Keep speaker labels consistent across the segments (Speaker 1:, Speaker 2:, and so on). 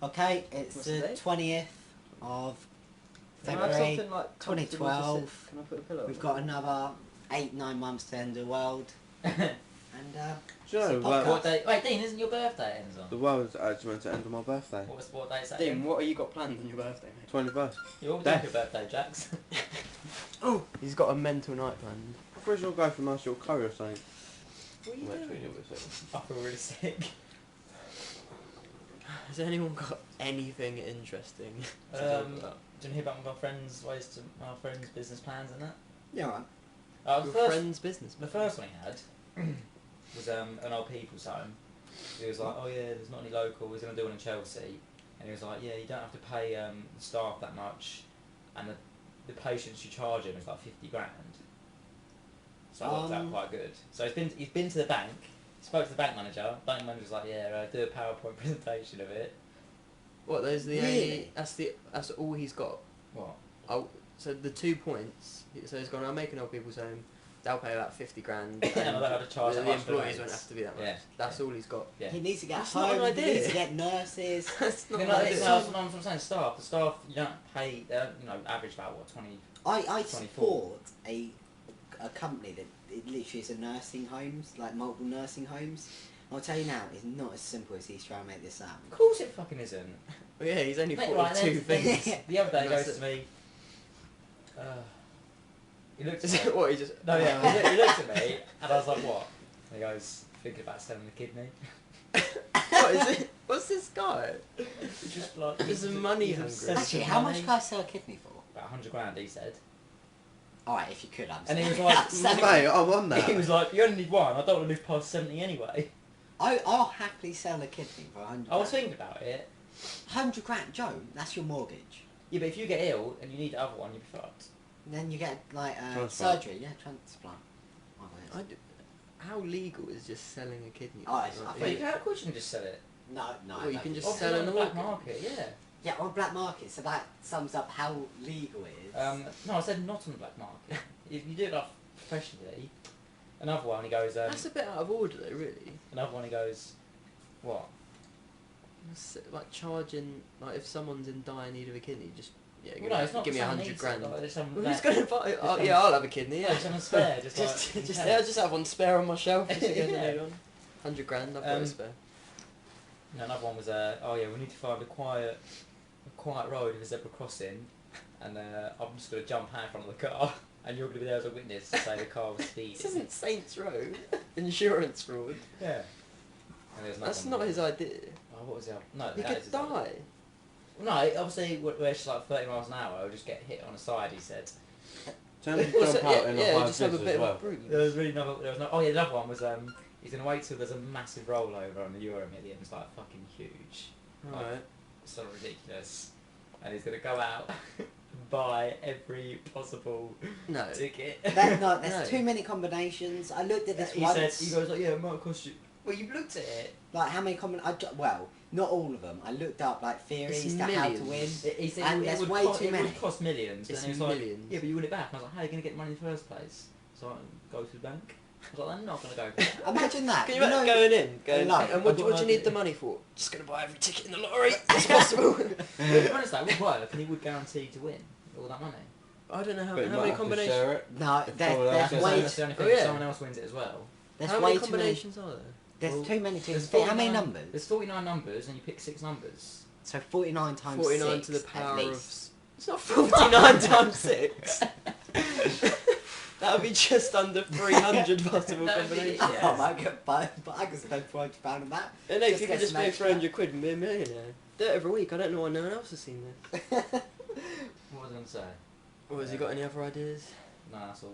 Speaker 1: Okay, it's
Speaker 2: What's the
Speaker 1: the
Speaker 2: date?
Speaker 1: 20th of
Speaker 2: Can I have
Speaker 1: February
Speaker 2: something like comfortable to
Speaker 1: 2012.
Speaker 2: sit? Can I put a pillow?
Speaker 1: We've got another 8-9 months to end the world. And
Speaker 3: Do you
Speaker 1: it's a
Speaker 3: know,
Speaker 1: podcast.
Speaker 3: what day? Wait, Dean, isn't your birthday ends on?
Speaker 4: The world's actually meant to end on my birthday.
Speaker 3: What day is that?
Speaker 2: Dean,
Speaker 3: again?
Speaker 2: what have you got planned on your birthday, mate?
Speaker 4: 21st.
Speaker 3: You all doing your birthday, Jax?
Speaker 2: Oh, he's got a mental night planned.
Speaker 4: I thought you were going for a nice little curry or something.
Speaker 2: What are you
Speaker 4: Well,
Speaker 2: doing?
Speaker 3: I feel really sick.
Speaker 2: Has anyone got anything interesting to talk about?
Speaker 3: Do you hear about my friends' business plans and that?
Speaker 1: Yeah, right.
Speaker 3: The
Speaker 2: Your
Speaker 3: first,
Speaker 2: friend's business.
Speaker 3: the first one he had was an old people's home. He was like, oh yeah, there's not any local. He's going to do one in Chelsea, and he was like, yeah, you don't have to pay the staff that much, and the patients you charge him is like 50 grand. So that worked out quite good. So he's been to the bank. Spoke to the bank manager. Bank manager's like, yeah, do a PowerPoint presentation of it.
Speaker 2: What? Those are the
Speaker 1: Really?
Speaker 2: only. That's all he's got.
Speaker 3: What?
Speaker 2: Oh, so the 2 points. So he's gone. I'll make an old people's home. They'll pay about 50 grand.
Speaker 3: And I don't have to charge
Speaker 2: the
Speaker 3: that much for
Speaker 2: employees
Speaker 3: the
Speaker 2: won't
Speaker 3: rates.
Speaker 2: have to be that much.
Speaker 3: Yeah.
Speaker 2: That's all he's got.
Speaker 3: Yeah.
Speaker 1: He needs to get
Speaker 2: That's not
Speaker 1: home,
Speaker 2: an
Speaker 1: he
Speaker 2: idea.
Speaker 1: needs to get nurses.
Speaker 2: That's not
Speaker 3: No,
Speaker 2: what I
Speaker 3: no,
Speaker 2: did.
Speaker 3: that's what I'm saying. Staff. The staff you don't pay. They don't, average about what 20.
Speaker 1: I
Speaker 3: 24.
Speaker 1: support a company that it literally is a nursing homes, like multiple nursing homes. I'll tell you now, it's not as simple as he's trying to make this sound.
Speaker 3: Of course it fucking isn't.
Speaker 2: Well, yeah, he's only
Speaker 3: Mate,
Speaker 2: thought
Speaker 3: right,
Speaker 2: of 2
Speaker 3: then-
Speaker 2: things.
Speaker 3: The other day he
Speaker 2: That's
Speaker 3: goes to me. He looked
Speaker 2: Is
Speaker 3: at
Speaker 2: it
Speaker 3: me.
Speaker 2: what he just?
Speaker 3: No, yeah, he looked at me and I was like, what? And he goes, thinking about selling the kidney.
Speaker 2: What is it? What's this guy?
Speaker 3: He's just like.
Speaker 2: He's a money hungry.
Speaker 3: obsessed
Speaker 1: Actually,
Speaker 3: with
Speaker 1: how
Speaker 3: money.
Speaker 1: much can I sell a kidney for?
Speaker 3: About 100 grand, he said.
Speaker 1: Alright, if you could, I'm
Speaker 3: And he was
Speaker 1: saying.
Speaker 3: like,
Speaker 1: Selling-
Speaker 4: Mate, I'm on that.
Speaker 3: He was like, you only need one. I don't want to live past 70 anyway.
Speaker 1: I'll happily sell a kidney for 100
Speaker 3: I was
Speaker 1: grand.
Speaker 3: thinking about it.
Speaker 1: 100 grand, Joe, that's your mortgage.
Speaker 3: Yeah, but if you get ill and you need the other one, you'd be fucked.
Speaker 1: Then you get, like,
Speaker 4: Transplant.
Speaker 1: surgery, yeah, transplant. Oh,
Speaker 2: I d- how legal is just selling a kidney?
Speaker 1: Oh, it's- I
Speaker 3: But
Speaker 1: think-
Speaker 3: you can, of course you can just sell it.
Speaker 1: No, no.
Speaker 2: Well, you
Speaker 1: I
Speaker 2: can
Speaker 1: don't
Speaker 2: just
Speaker 1: think
Speaker 2: sell
Speaker 1: so.
Speaker 3: on
Speaker 2: an
Speaker 3: the black
Speaker 2: organ.
Speaker 3: market, yeah.
Speaker 1: Yeah, on black market, so that sums up how legal it is.
Speaker 3: No, I said not on the black market. If you do it like professionally. Another one, he goes.
Speaker 2: That's a bit out of order, though, really.
Speaker 3: Another one, he goes. What?
Speaker 2: That's like charging, like if someone's in dire need of a kidney, just
Speaker 3: Well, no, it's not
Speaker 2: give me
Speaker 3: someone
Speaker 2: 100
Speaker 3: needs
Speaker 2: grand.
Speaker 3: It, like, there's someone
Speaker 2: Well, who's
Speaker 3: there-
Speaker 2: gonna buy? Oh,
Speaker 3: someone-
Speaker 2: yeah, I'll have a kidney.
Speaker 3: Yeah,
Speaker 2: Yeah,
Speaker 3: there's someone spare. Just
Speaker 2: just,
Speaker 3: like,
Speaker 2: just
Speaker 3: in
Speaker 2: yeah, I
Speaker 3: case.
Speaker 2: just have one spare on my shelf. Just in case I
Speaker 3: Yeah.
Speaker 2: need one. 100 grand, I've got a spare.
Speaker 3: And another one was, oh yeah, we need to find a quiet road with a zebra crossing, and I'm just gonna jump out in front of the car, and you're gonna be there as a witness to say the car was speeding.
Speaker 2: This isn't Saints Row. Insurance fraud.
Speaker 3: Yeah. And there's another
Speaker 2: That's
Speaker 3: one
Speaker 2: not
Speaker 3: where-
Speaker 2: his idea.
Speaker 3: Oh, what was the other? No,
Speaker 2: He
Speaker 3: that
Speaker 2: could
Speaker 3: is his idea.
Speaker 2: die.
Speaker 3: No, obviously, where it's like 30 miles an hour, I'll just get hit on the side, he said.
Speaker 4: Tell him to
Speaker 2: Well,
Speaker 4: jump
Speaker 2: so-
Speaker 4: out in
Speaker 2: yeah,
Speaker 4: a high
Speaker 2: just have a
Speaker 4: vis
Speaker 2: bit
Speaker 4: as well.
Speaker 2: of a bruise.
Speaker 3: There was oh yeah, the other one was, he's going to wait till there's a massive rollover on the Euro Million. It's like fucking huge.
Speaker 2: Right.
Speaker 3: It's so ridiculous. And he's going to go out and buy every possible
Speaker 2: No.
Speaker 3: ticket.
Speaker 1: There's
Speaker 2: No.
Speaker 1: too many combinations. I looked at this
Speaker 3: He
Speaker 1: once.
Speaker 3: said, he goes like, yeah, it might cost you. Well, you've looked at it.
Speaker 1: Like how many well, not all of them. I looked up like theories
Speaker 2: It's
Speaker 1: to how to win.
Speaker 2: millions.
Speaker 3: He said
Speaker 1: And
Speaker 3: it
Speaker 1: there's
Speaker 3: would
Speaker 1: way
Speaker 3: cost,
Speaker 1: too
Speaker 3: it
Speaker 1: many.
Speaker 3: would cost millions.
Speaker 2: It's
Speaker 3: and he was like,
Speaker 2: millions.
Speaker 3: yeah, but you win it back. And I was like, how are you going to get the money in the first place? So I go to the bank. I was like, I'm not going to go for that.
Speaker 1: Imagine that.
Speaker 2: Can you
Speaker 1: you
Speaker 2: imagine
Speaker 1: know,
Speaker 2: going in? Going,
Speaker 1: No,
Speaker 2: and what
Speaker 3: I've
Speaker 2: do
Speaker 3: got
Speaker 2: you
Speaker 3: an
Speaker 2: need
Speaker 3: idea.
Speaker 2: the money for? Just going to buy every ticket in the lottery as possible.
Speaker 3: To be honest, that would work, and he would guarantee to win all that money.
Speaker 2: I don't know how,
Speaker 4: But you
Speaker 2: how
Speaker 4: might
Speaker 2: many
Speaker 4: have to
Speaker 2: combinations.
Speaker 4: share it.
Speaker 1: No,
Speaker 4: If
Speaker 1: there's,
Speaker 4: someone
Speaker 1: there's
Speaker 4: else
Speaker 3: That's
Speaker 1: way,
Speaker 3: the only
Speaker 2: Oh,
Speaker 3: thing.
Speaker 2: yeah.
Speaker 3: If someone else wins it as well.
Speaker 1: there's
Speaker 2: How
Speaker 1: way
Speaker 2: many
Speaker 1: too many.
Speaker 2: combinations are there?
Speaker 1: There's
Speaker 3: Well,
Speaker 1: too many to
Speaker 3: There's
Speaker 1: fit. How many
Speaker 3: 49
Speaker 1: numbers?
Speaker 3: There's 49 numbers, and you pick 6 numbers.
Speaker 1: So 49 times
Speaker 2: 49
Speaker 1: 6
Speaker 2: to the
Speaker 1: at
Speaker 2: power of.
Speaker 1: least.
Speaker 2: It's not 49 times 6. That would be just under 300 possible
Speaker 3: That'd be-
Speaker 2: combinations.
Speaker 3: yeah.
Speaker 1: Oh my god, but I can spend £400 on that.
Speaker 2: And if
Speaker 1: Just
Speaker 2: you
Speaker 1: get
Speaker 2: could just
Speaker 1: some
Speaker 2: pay
Speaker 1: extra.
Speaker 2: 300 quid and be a millionaire. Do it every week. I don't know why no one else has seen this.
Speaker 3: What was I going to say?
Speaker 2: Or has he got any other ideas?
Speaker 3: No, that's all.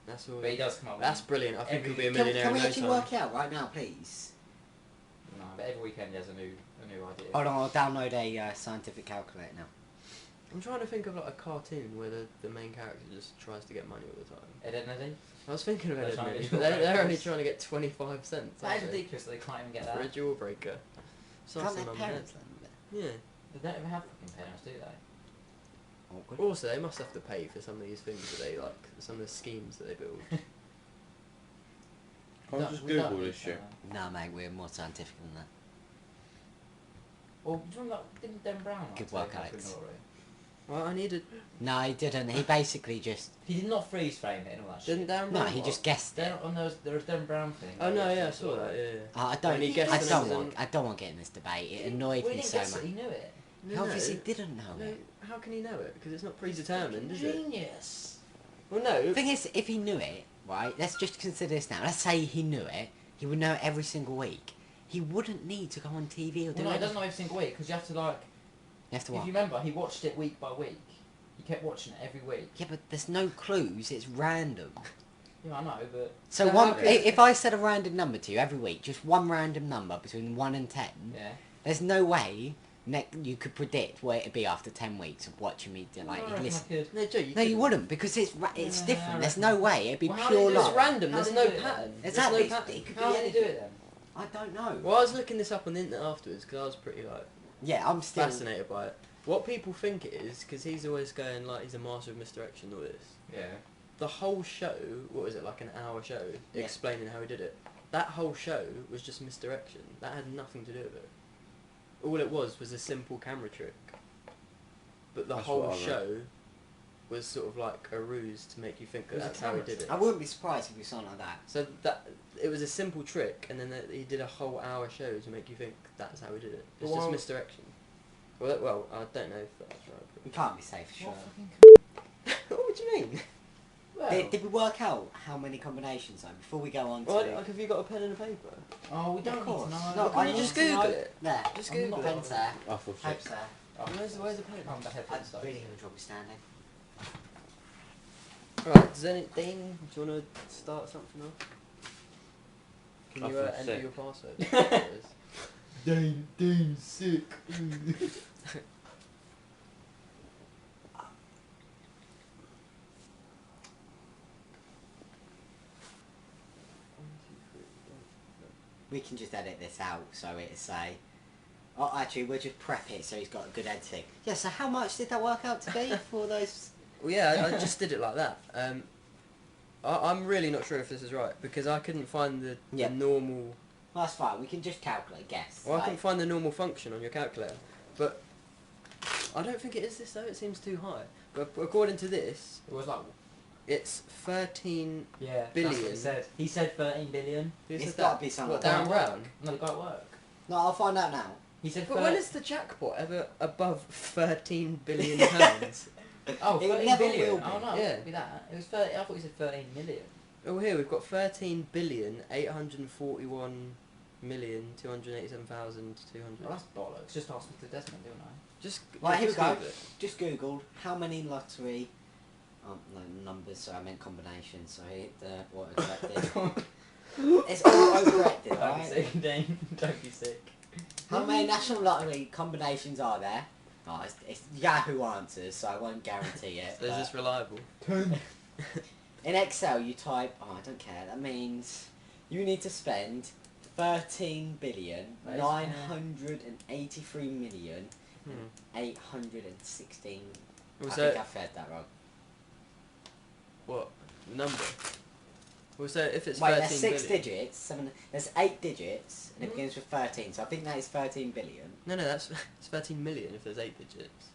Speaker 2: That's all.
Speaker 3: But he does come up with
Speaker 2: That's brilliant. I think
Speaker 3: every-
Speaker 2: he'll be a
Speaker 1: Can,
Speaker 2: millionaire
Speaker 1: can we
Speaker 2: in no
Speaker 1: actually
Speaker 2: time.
Speaker 1: work it out right now, please?
Speaker 3: No, but every weekend he has a new idea.
Speaker 1: Hold on, I'll download a scientific calculator now.
Speaker 2: I'm trying to think of like a cartoon where the main character just tries to get money all the time.
Speaker 3: Ed, Ed, and Eddie?
Speaker 2: I was thinking of
Speaker 3: They're
Speaker 2: Ed
Speaker 3: trying to
Speaker 2: Millie,
Speaker 3: get
Speaker 2: but
Speaker 3: your
Speaker 2: they're only
Speaker 3: breakfast.
Speaker 2: trying to get 25 cents.
Speaker 3: That
Speaker 2: aren't
Speaker 3: is
Speaker 2: they?
Speaker 3: ridiculous that they can't even get
Speaker 2: For a
Speaker 3: that.
Speaker 2: jaw breaker. So
Speaker 1: Can't
Speaker 2: that's
Speaker 1: their
Speaker 2: the mum
Speaker 1: parents
Speaker 2: and
Speaker 1: lend them?
Speaker 2: dad.
Speaker 3: They don't even have fucking parents, do they?
Speaker 1: Yeah. Awkward.
Speaker 2: Also, they must have to pay for some of these things that they like, some of the schemes that they build.
Speaker 4: I'll just Google this shit.
Speaker 1: Nah, mate, we're more scientific than that.
Speaker 3: Well, do you remember that? Didn't Dan Brown like,
Speaker 1: Good
Speaker 3: take
Speaker 1: work,
Speaker 3: off
Speaker 1: Alex.
Speaker 3: in Norway?
Speaker 2: Well, I needed.
Speaker 1: No, he didn't. He basically just...
Speaker 3: He did not freeze frame it and all that
Speaker 2: Didn't
Speaker 3: shit.
Speaker 2: Darren
Speaker 1: No,
Speaker 2: Brown
Speaker 1: he
Speaker 2: what?
Speaker 1: just guessed it.
Speaker 3: There was Dan Brown thing.
Speaker 2: Oh no, yeah, I saw that. Yeah.
Speaker 1: I don't.
Speaker 2: When he guessed the numbers
Speaker 1: I don't want to get in this debate. It annoyed
Speaker 3: Well, he
Speaker 1: me
Speaker 3: didn't
Speaker 1: so
Speaker 3: guess
Speaker 1: much.
Speaker 3: it, he knew it.
Speaker 1: He obviously didn't know
Speaker 2: No,
Speaker 1: it.
Speaker 2: how can he know it? Because it's not predetermined, is it?
Speaker 3: Genius.
Speaker 2: Well, no.
Speaker 1: The thing is, if he knew it, right? Let's just consider this now. Let's say he knew it. He would know it every single week. He wouldn't need to go on TV or do
Speaker 3: Well, no, he
Speaker 1: anything.
Speaker 3: doesn't know every single week because you have to like.
Speaker 1: You have to
Speaker 3: If
Speaker 1: what?
Speaker 3: you remember, he watched it week by week. He kept watching it every week.
Speaker 1: Yeah, but there's no clues. It's random.
Speaker 3: Yeah, I know, but
Speaker 1: So
Speaker 2: So
Speaker 1: one,
Speaker 2: how-
Speaker 1: if I said a random number to you every week, just one random number between 1 and 10,
Speaker 3: yeah.
Speaker 1: there's no way you could predict where it'd be after 10 weeks of watching me do, like
Speaker 3: I reckon
Speaker 1: listen.
Speaker 3: I could.
Speaker 2: No, Joe, you
Speaker 1: No, you
Speaker 2: couldn't.
Speaker 1: wouldn't because it's
Speaker 3: Yeah,
Speaker 1: different.
Speaker 3: I
Speaker 1: There's
Speaker 3: reckon.
Speaker 1: no way it'd be
Speaker 3: Well, how
Speaker 1: pure
Speaker 3: do you do
Speaker 2: It's
Speaker 3: it?
Speaker 1: luck.
Speaker 2: random.
Speaker 3: How
Speaker 2: There's
Speaker 3: do
Speaker 2: no
Speaker 3: you do it
Speaker 2: pattern.
Speaker 3: then?
Speaker 2: There's
Speaker 1: Exactly.
Speaker 2: no pattern.
Speaker 1: It could
Speaker 3: How
Speaker 1: be
Speaker 3: did he do
Speaker 1: anything.
Speaker 3: it then?
Speaker 1: I don't know.
Speaker 2: Well, I was looking this up on the internet afterwards because I was pretty like
Speaker 1: Yeah, I'm still.
Speaker 2: fascinated by it. What people think it is, because he's always going like he's a master of misdirection, all this.
Speaker 3: Yeah.
Speaker 2: The whole show, what was it, like an hour show,
Speaker 1: Yeah.
Speaker 2: explaining how he did it. That whole show was just misdirection. That had nothing to do with it. All it was a simple camera trick. But the
Speaker 4: That's
Speaker 2: whole
Speaker 4: what I read.
Speaker 2: show was sort of like a ruse to make you think
Speaker 3: It
Speaker 2: that
Speaker 3: was a
Speaker 2: that's how he
Speaker 3: camera
Speaker 2: did it.
Speaker 1: I wouldn't be surprised if we saw like that.
Speaker 2: So that it was a simple trick, and then he did a whole hour show to make you think that's how he did it. It's
Speaker 3: Well-
Speaker 2: just misdirection. Well, I don't know if that's right.
Speaker 1: We can't be safe, sure.
Speaker 3: What fucking
Speaker 2: What would you mean?
Speaker 3: well,
Speaker 1: Did we work out how many combinations though before we go on to?
Speaker 2: Well, like, have you got a pen and a paper?
Speaker 3: Oh, we don't
Speaker 1: Of course.
Speaker 3: need to know.
Speaker 1: No,
Speaker 2: Can
Speaker 1: I
Speaker 2: you
Speaker 1: need
Speaker 2: just
Speaker 1: to
Speaker 2: Google
Speaker 1: know-
Speaker 2: it?
Speaker 1: There.
Speaker 2: Just
Speaker 3: I'm
Speaker 2: Google
Speaker 3: not
Speaker 2: it.
Speaker 1: Pen's there.
Speaker 4: I feel sick.
Speaker 1: Hope's there.
Speaker 3: Oh,
Speaker 2: Where's the pen?
Speaker 3: Calm the
Speaker 1: I'm
Speaker 3: headphones though.
Speaker 1: really gonna drop you standing.
Speaker 2: Right, does any Dean, do you want to start something off? Can
Speaker 4: I
Speaker 2: you
Speaker 4: feel
Speaker 2: enter
Speaker 4: sick.
Speaker 2: your password?
Speaker 3: Dean, sick.
Speaker 1: We can just edit this out so it'll say. Oh, actually, we'll just prep it so he's got a good editing. Yeah. So how much did that work out to be for those?
Speaker 2: Well, yeah, I just did it like that. I'm really not sure if this is right because I couldn't find the
Speaker 1: Yeah.
Speaker 2: normal.
Speaker 1: Well, that's fine. We can just calculate, guess.
Speaker 2: Well, I
Speaker 1: like-
Speaker 2: couldn't find the normal function on your calculator, but I don't think it is this though. It seems too high. But according to this,
Speaker 3: It was like,
Speaker 2: it's 13.
Speaker 3: yeah, that's what
Speaker 2: Billion.
Speaker 3: he said. He said 13 billion.
Speaker 2: Who
Speaker 1: It's
Speaker 2: said
Speaker 1: gotta
Speaker 2: that?
Speaker 1: be something
Speaker 2: What,
Speaker 1: like
Speaker 2: Dan
Speaker 1: that.
Speaker 2: Brown?
Speaker 3: No, the guy at work.
Speaker 1: No, I'll find out now.
Speaker 3: He said.
Speaker 2: But when is the jackpot ever above 13 billion pounds?
Speaker 3: Oh,
Speaker 1: It
Speaker 3: 13
Speaker 1: never
Speaker 3: billion.
Speaker 1: will be.
Speaker 3: Oh no,
Speaker 2: Yeah.
Speaker 3: it could be that. It was 30. I thought he said 13 million.
Speaker 2: Oh, here we've got 13,841,287,200.
Speaker 3: Well, that's bollocks. Just ask Mr. Desmond, didn't I?
Speaker 2: Just
Speaker 1: Right, here we
Speaker 2: just
Speaker 1: go.
Speaker 2: Google it.
Speaker 1: Just googled how many lottery. No, numbers. So I meant combinations. So I hit the autocorrected. It's auto-corrected,
Speaker 3: Don't be
Speaker 1: right?
Speaker 3: sick, Dean. Don't be sick.
Speaker 1: How many national lottery combinations are there? Oh, it's Yahoo answers, so I won't guarantee it.
Speaker 2: So is
Speaker 1: but-
Speaker 2: this reliable?
Speaker 1: In Excel, you type. Oh, I don't care. That means you need to spend 13,983,816. I
Speaker 2: Was
Speaker 1: think
Speaker 2: that
Speaker 1: I said that wrong.
Speaker 2: what number? Well, so if it's
Speaker 1: Wait,
Speaker 2: 13
Speaker 1: there's 6
Speaker 2: billion-
Speaker 1: digits. There's 8 digits, and it
Speaker 2: Hmm.
Speaker 1: begins with 13. So I think that is 13 billion.
Speaker 2: No, that's it's 13 million if there's 8 digits.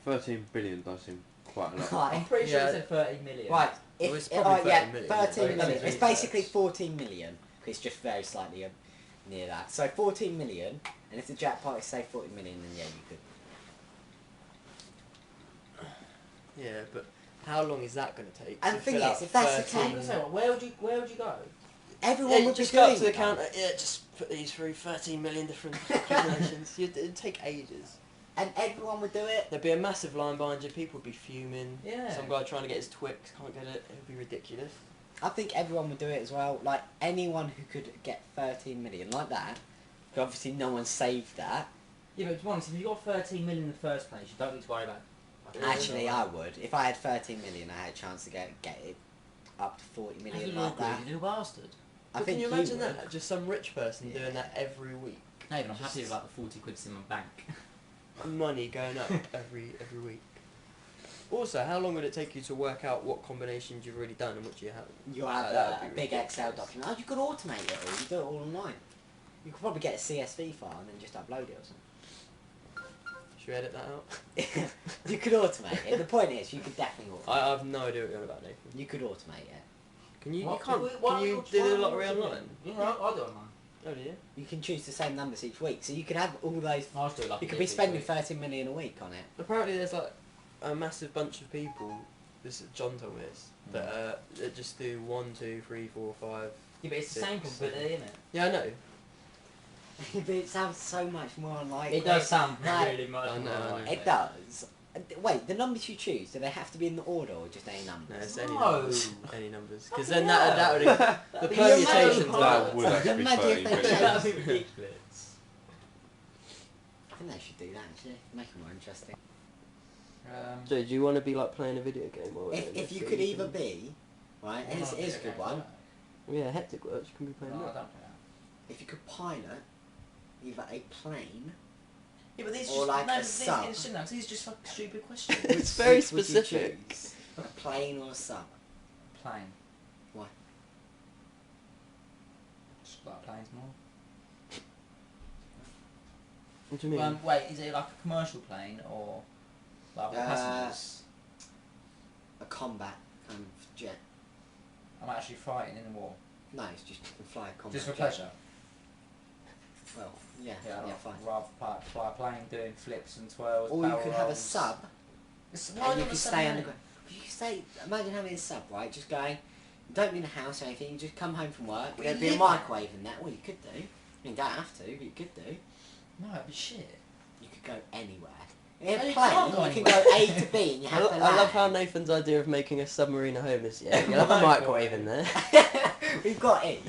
Speaker 4: 13 billion does seem quite a lot.
Speaker 3: I'm
Speaker 1: Right.
Speaker 3: pretty sure
Speaker 2: Yeah.
Speaker 3: he said 30 million.
Speaker 1: Right.
Speaker 2: Well,
Speaker 1: If,
Speaker 2: it's probably 13
Speaker 1: yeah,
Speaker 2: million,
Speaker 1: 13
Speaker 3: isn't it?
Speaker 1: million. It's
Speaker 3: Research.
Speaker 1: basically 14 million. It's just very slightly near that. So 14 million, and if the jackpot is say 40 million, then yeah, you could.
Speaker 2: Yeah, but how long is that going to take?
Speaker 1: And
Speaker 2: to
Speaker 1: the thing
Speaker 2: fill
Speaker 1: is,
Speaker 2: out
Speaker 1: if that's the
Speaker 2: 13
Speaker 3: I was gonna say, what, where would you go?
Speaker 1: Everyone
Speaker 2: Yeah,
Speaker 1: would
Speaker 2: just
Speaker 1: be
Speaker 2: go up
Speaker 1: doing
Speaker 2: to the
Speaker 1: that.
Speaker 2: counter. Yeah, just put these through 13 million different combinations. It'd take ages.
Speaker 1: And everyone would do it.
Speaker 2: There'd be a massive line behind you. People would be fuming.
Speaker 3: Yeah.
Speaker 2: Some guy trying to get his Twix can't get it. It would be ridiculous.
Speaker 1: I think everyone would do it as well. Like anyone who could get 13 million like that. But obviously, no one saved that.
Speaker 3: Yeah, but to be honest, if you got 13 million in the first place, you don't need to worry about.
Speaker 1: Actually, I would. If I had 13 million, I had a chance to get it up to 40 million like that.
Speaker 3: You little bastard.
Speaker 1: I
Speaker 2: But
Speaker 1: think
Speaker 2: can you imagine
Speaker 1: would.
Speaker 2: that? Just some rich person
Speaker 1: Yeah.
Speaker 2: doing that every week.
Speaker 3: No, even I'm
Speaker 2: Just-
Speaker 3: happy about the 40 quid's in my bank.
Speaker 2: Money going up every week. Also, how long would it take you to work out what combinations you've already done and which you haven't?
Speaker 1: You have
Speaker 2: That would
Speaker 1: a
Speaker 2: be
Speaker 1: big
Speaker 2: ridiculous.
Speaker 1: Excel document. Oh, you could automate it all. You do it all online. You could probably get a CSV file and then just upload it or something.
Speaker 2: Should we edit that out?
Speaker 1: You could automate it. The point is, you could definitely automate
Speaker 2: I have no idea what you're on about, Nathan.
Speaker 1: it. You could automate it.
Speaker 2: Can you?
Speaker 3: What?
Speaker 2: You can't.
Speaker 3: Why
Speaker 2: Can you
Speaker 3: not-
Speaker 2: do
Speaker 3: why
Speaker 2: the
Speaker 3: not
Speaker 2: lottery
Speaker 3: automate?
Speaker 2: online?
Speaker 3: Yeah, I'll do it online.
Speaker 2: Oh, do you?
Speaker 1: You can choose the same numbers each week, so you could have all those.
Speaker 3: I'll just do it like
Speaker 1: You
Speaker 3: a
Speaker 1: could be
Speaker 3: gift each
Speaker 1: spending
Speaker 3: week.
Speaker 1: 13 million a week on it.
Speaker 2: Apparently, there's like a massive bunch of people. This John told me this that just do 1, 2, 3, 4, 5.
Speaker 3: Yeah, but it's the same
Speaker 2: 6,
Speaker 3: probability, isn't it?
Speaker 2: Yeah, I know.
Speaker 1: But it sounds so much more unlikely.
Speaker 3: It does sound
Speaker 1: Like,
Speaker 3: really much
Speaker 2: I know,
Speaker 3: more
Speaker 2: I know.
Speaker 3: like
Speaker 1: It does. Wait, the numbers you choose, do they have to be in the order or just any
Speaker 2: No,
Speaker 1: numbers?
Speaker 2: it's any
Speaker 3: No.
Speaker 2: numbers. Any numbers. Because
Speaker 3: Fucking
Speaker 2: then that would the
Speaker 3: But
Speaker 1: you're
Speaker 2: permutations.
Speaker 1: mad.
Speaker 4: That would actually be
Speaker 1: Imagine
Speaker 4: 13
Speaker 1: if they
Speaker 4: billion.
Speaker 1: changed-
Speaker 3: That'd be ridiculous.
Speaker 1: I think they should do that actually. Make it more interesting.
Speaker 2: So, do you want to be like playing a video game or?
Speaker 1: If you could either be, right, here's a good one.
Speaker 2: Yeah, hectic works. You can be playing
Speaker 3: No, I
Speaker 2: that.
Speaker 3: don't do that.
Speaker 1: If you could pilot either a plane,
Speaker 3: Yeah, but these
Speaker 1: Or
Speaker 3: just
Speaker 1: like
Speaker 3: no,
Speaker 1: a
Speaker 3: these,
Speaker 1: sub.
Speaker 3: these are just fucking stupid questions.
Speaker 2: It's very
Speaker 1: which would you
Speaker 2: specific.
Speaker 1: choose? A plane or a sub?
Speaker 3: Plane.
Speaker 1: Why?
Speaker 3: Just like planes more.
Speaker 2: What do you mean?
Speaker 3: Wait, is it like a commercial plane or like with passengers?
Speaker 1: A combat kind of jet.
Speaker 3: I'm actually fighting in the war.
Speaker 1: No, it's just you can fly a combat
Speaker 3: Just for
Speaker 1: jet.
Speaker 3: pleasure.
Speaker 1: Well, yeah,
Speaker 3: Yeah,
Speaker 1: yeah,
Speaker 3: I'd
Speaker 1: fine.
Speaker 3: rather fly a plane doing flips and twirls.
Speaker 1: Or you
Speaker 3: barrel
Speaker 1: could have a
Speaker 3: rolls.
Speaker 1: sub,
Speaker 3: It's
Speaker 1: and you could stay underground. You could stay. Imagine having a sub, right? Just going. You don't need a house or anything. You just come home from work.
Speaker 3: But
Speaker 1: There'd
Speaker 3: you
Speaker 1: be a
Speaker 3: live
Speaker 1: microwave in that. Well, you could do. You don't have to, but you could do.
Speaker 3: No, it'd be shit.
Speaker 1: You could go anywhere. In
Speaker 3: No,
Speaker 1: a
Speaker 3: you
Speaker 1: plane,
Speaker 3: can't go
Speaker 1: you can
Speaker 3: anywhere.
Speaker 1: go A to B, and you
Speaker 2: I,
Speaker 1: have to land.
Speaker 2: I love how Nathan's idea of making a submarine a home is, yeah, you'll have a microwave in there.
Speaker 1: We've got E.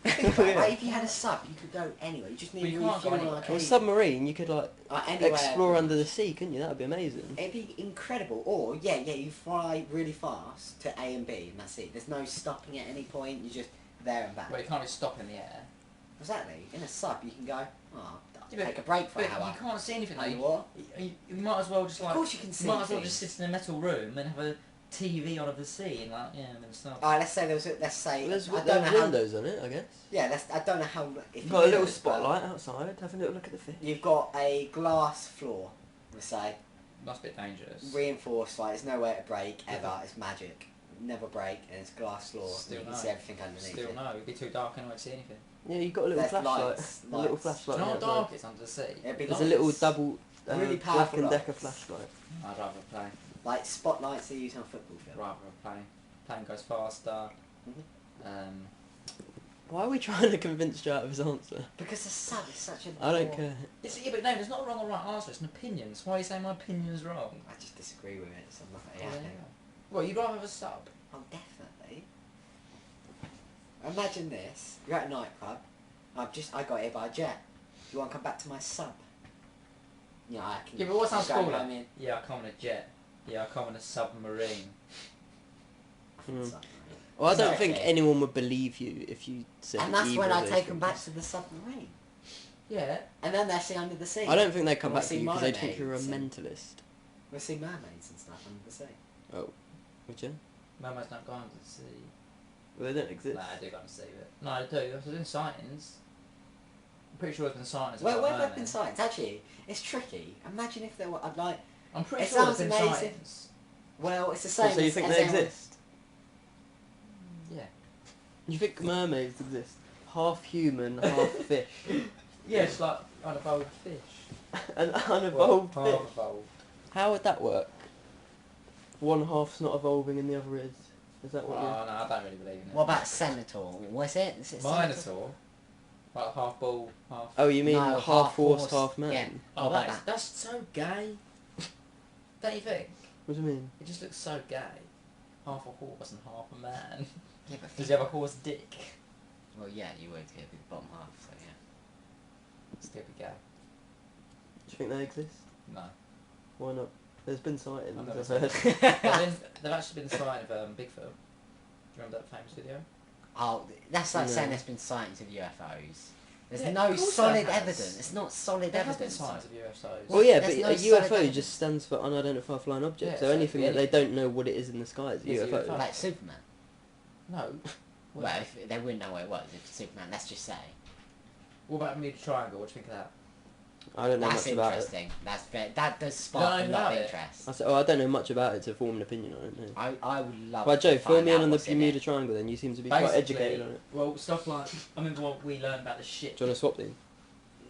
Speaker 1: Think about it,
Speaker 2: Yeah.
Speaker 1: like, if you had a sub, you could go anywhere. You just need
Speaker 3: But you
Speaker 1: to
Speaker 3: can't go
Speaker 1: refuel
Speaker 3: anywhere.
Speaker 1: like
Speaker 2: Well, a
Speaker 1: any-
Speaker 2: submarine, you could like
Speaker 1: anywhere.
Speaker 2: explore under the sea, couldn't you? That would be amazing.
Speaker 1: It'd be incredible. Or, yeah, you fly really fast to A and B, and that's it. There's no stopping at any point. You're just there and back.
Speaker 3: Well, you can't just stop in the air.
Speaker 1: Exactly. In a sub, you can go, oh,
Speaker 3: Yeah, but-
Speaker 1: take a break for
Speaker 3: But
Speaker 1: an hour.
Speaker 3: you can't see anything.
Speaker 1: Under
Speaker 3: Like,
Speaker 1: water.
Speaker 3: you might as well just
Speaker 1: Of
Speaker 3: like.
Speaker 1: course you can see
Speaker 3: You might as well
Speaker 1: things.
Speaker 3: just sit in a metal room and have a TV on of the sea and like and then start.
Speaker 1: Alright, let's say let's say,
Speaker 2: There's,
Speaker 1: I don't
Speaker 2: there's
Speaker 1: know how,
Speaker 2: windows on it, I guess.
Speaker 1: yeah, I don't know how, if
Speaker 2: You've got a
Speaker 1: you
Speaker 2: little
Speaker 1: know,
Speaker 2: spotlight outside, have a little look at the fish.
Speaker 1: You've got a glass floor, let's say,
Speaker 3: That's a bit dangerous.
Speaker 1: reinforced, like, there's nowhere to break, ever, it's magic. Never break, and it's glass floor,
Speaker 3: Still
Speaker 1: you can
Speaker 3: no.
Speaker 1: see everything underneath
Speaker 3: Still
Speaker 1: it.
Speaker 3: no, it'd be too dark anyway to see anything.
Speaker 2: Yeah, you've got a little
Speaker 1: There's
Speaker 2: flashlight.
Speaker 1: lights,
Speaker 2: A little
Speaker 1: lights.
Speaker 3: Do
Speaker 2: flashlight.
Speaker 3: you know how
Speaker 2: outside.
Speaker 3: dark it's under the sea?
Speaker 1: It'd be
Speaker 2: There's a little
Speaker 1: lights.
Speaker 2: double
Speaker 1: Really
Speaker 2: Black
Speaker 1: powerful
Speaker 2: and Decker
Speaker 1: lights.
Speaker 2: flashlight.
Speaker 3: I'd rather play.
Speaker 1: Like spotlights they use on football field.
Speaker 3: Rather play. Plane goes faster.
Speaker 1: Mhm.
Speaker 2: Why are we trying to convince Joe out of his answer?
Speaker 1: Because the sub is such a...
Speaker 2: I don't care.
Speaker 3: Yeah, but no, there's not a wrong or right answer. It's an opinion. So why are you saying my opinion's wrong?
Speaker 1: I just disagree with it, so I'm not
Speaker 3: Oh,
Speaker 1: very
Speaker 3: there
Speaker 1: happy.
Speaker 3: you go. Well, you'd rather have a sub.
Speaker 1: Oh, definitely. Imagine this. You're at a nightclub. I got here by a jet. Do you want to come back to my sub? Yeah, I can...
Speaker 3: Yeah, but what sounds
Speaker 1: I'll go
Speaker 3: cooler?
Speaker 1: home in-
Speaker 3: Yeah, I come in a jet. Yeah, I come in a submarine.
Speaker 2: Hmm.
Speaker 1: Submarine.
Speaker 2: Well, I don't
Speaker 1: Sorry.
Speaker 2: think anyone would believe you if you said
Speaker 1: And that's
Speaker 2: either
Speaker 1: when
Speaker 2: of
Speaker 1: I
Speaker 2: those
Speaker 1: take them back
Speaker 2: things.
Speaker 1: to the submarine.
Speaker 3: Yeah.
Speaker 1: And then they're see under the sea.
Speaker 2: I don't think they'd come
Speaker 1: We'll
Speaker 2: back to
Speaker 1: see
Speaker 2: you because they'd think you're a
Speaker 1: mermaids
Speaker 2: mentalist.
Speaker 1: We'll see mermaids and stuff under the sea.
Speaker 2: Oh, would you?
Speaker 3: Mermaids don't go under the sea.
Speaker 2: Well, they don't exist.
Speaker 3: Nah, I do go under the sea, but... No, I do. I was doing sightings. I'm pretty sure there's been sightings
Speaker 1: Where
Speaker 3: about
Speaker 1: have there been
Speaker 3: mermaids.
Speaker 1: sightings? Actually, it's tricky. Imagine if there were... I'd like...
Speaker 3: I'm pretty
Speaker 1: It
Speaker 3: sure there's
Speaker 1: sounds
Speaker 3: been
Speaker 1: amazing.
Speaker 3: sightings.
Speaker 1: Well, it's the
Speaker 2: So
Speaker 1: same
Speaker 2: you
Speaker 1: as,
Speaker 2: think
Speaker 1: as
Speaker 2: they
Speaker 1: anyone-
Speaker 2: exist?
Speaker 3: Yeah.
Speaker 2: You think mermaids exist? Half human, half fish.
Speaker 3: Yeah, it's like unevolved fish.
Speaker 2: An unevolved
Speaker 3: Well,
Speaker 2: fish.
Speaker 3: half evolved.
Speaker 2: How would that work? One half's not evolving and the other is. Is that what
Speaker 3: Oh, no, I don't really believe in it.
Speaker 1: What about Senator? Was it? Is it Senator?
Speaker 3: Minotaur? Like half bull, half...
Speaker 2: Oh, you mean
Speaker 1: No,
Speaker 2: half
Speaker 1: half
Speaker 2: horse,
Speaker 1: horse,
Speaker 2: half man?
Speaker 1: yeah.
Speaker 3: Oh,
Speaker 1: What about
Speaker 3: that's,
Speaker 1: that?
Speaker 3: that's so gay. Don't you think?
Speaker 2: What do you mean?
Speaker 3: It just looks so gay. Half a horse and half a man.
Speaker 1: Yeah, but
Speaker 3: Does he have a horse dick?
Speaker 1: Well, yeah, you would get the bottom half, so yeah.
Speaker 3: Still be gay.
Speaker 2: Do you think they exist?
Speaker 3: No.
Speaker 2: Why not? There's been sightings,
Speaker 3: I've never
Speaker 2: I've
Speaker 3: seen
Speaker 2: heard.
Speaker 3: They've actually been sighted of Bigfoot. Do you remember that famous video?
Speaker 1: Oh, that's like
Speaker 2: No.
Speaker 1: saying there's been sightings of UFOs. There's
Speaker 3: Yeah,
Speaker 1: no
Speaker 3: of course
Speaker 1: solid
Speaker 3: there has.
Speaker 1: evidence. It's not solid
Speaker 3: There have been
Speaker 1: evidence.
Speaker 3: sightings of UFOs.
Speaker 2: Well, yeah, but
Speaker 1: There's no
Speaker 2: a
Speaker 1: solid
Speaker 2: UFO
Speaker 1: evidence.
Speaker 2: just stands for unidentified flying object,
Speaker 3: Yeah,
Speaker 2: so
Speaker 3: so
Speaker 2: anything
Speaker 3: it
Speaker 2: that
Speaker 3: could
Speaker 2: they
Speaker 3: be
Speaker 2: don't know what it is in the sky is a
Speaker 3: Is a
Speaker 2: UFO.
Speaker 3: UFO.
Speaker 1: Like Superman.
Speaker 3: No.
Speaker 1: Well, if they wouldn't know what it was if Superman, let's just say.
Speaker 3: What about Bermuda Triangle? What do you think of that?
Speaker 2: I don't know
Speaker 1: That's
Speaker 2: much about it.
Speaker 1: interesting. That does
Speaker 3: You
Speaker 1: spark
Speaker 3: don't
Speaker 1: a
Speaker 3: know
Speaker 1: lot of
Speaker 3: about it?
Speaker 1: interest.
Speaker 2: I said, I don't know much about it to form an opinion on it. No.
Speaker 1: I would love.
Speaker 2: Well, Joe,
Speaker 1: to
Speaker 2: fill
Speaker 1: find
Speaker 2: me in
Speaker 1: out
Speaker 2: on the
Speaker 1: what's in
Speaker 2: Bermuda
Speaker 1: it.
Speaker 2: Triangle. Then you seem to be quite educated on it.
Speaker 3: Well, stuff like I remember what we learned about the ship.
Speaker 2: Do you want to swap these?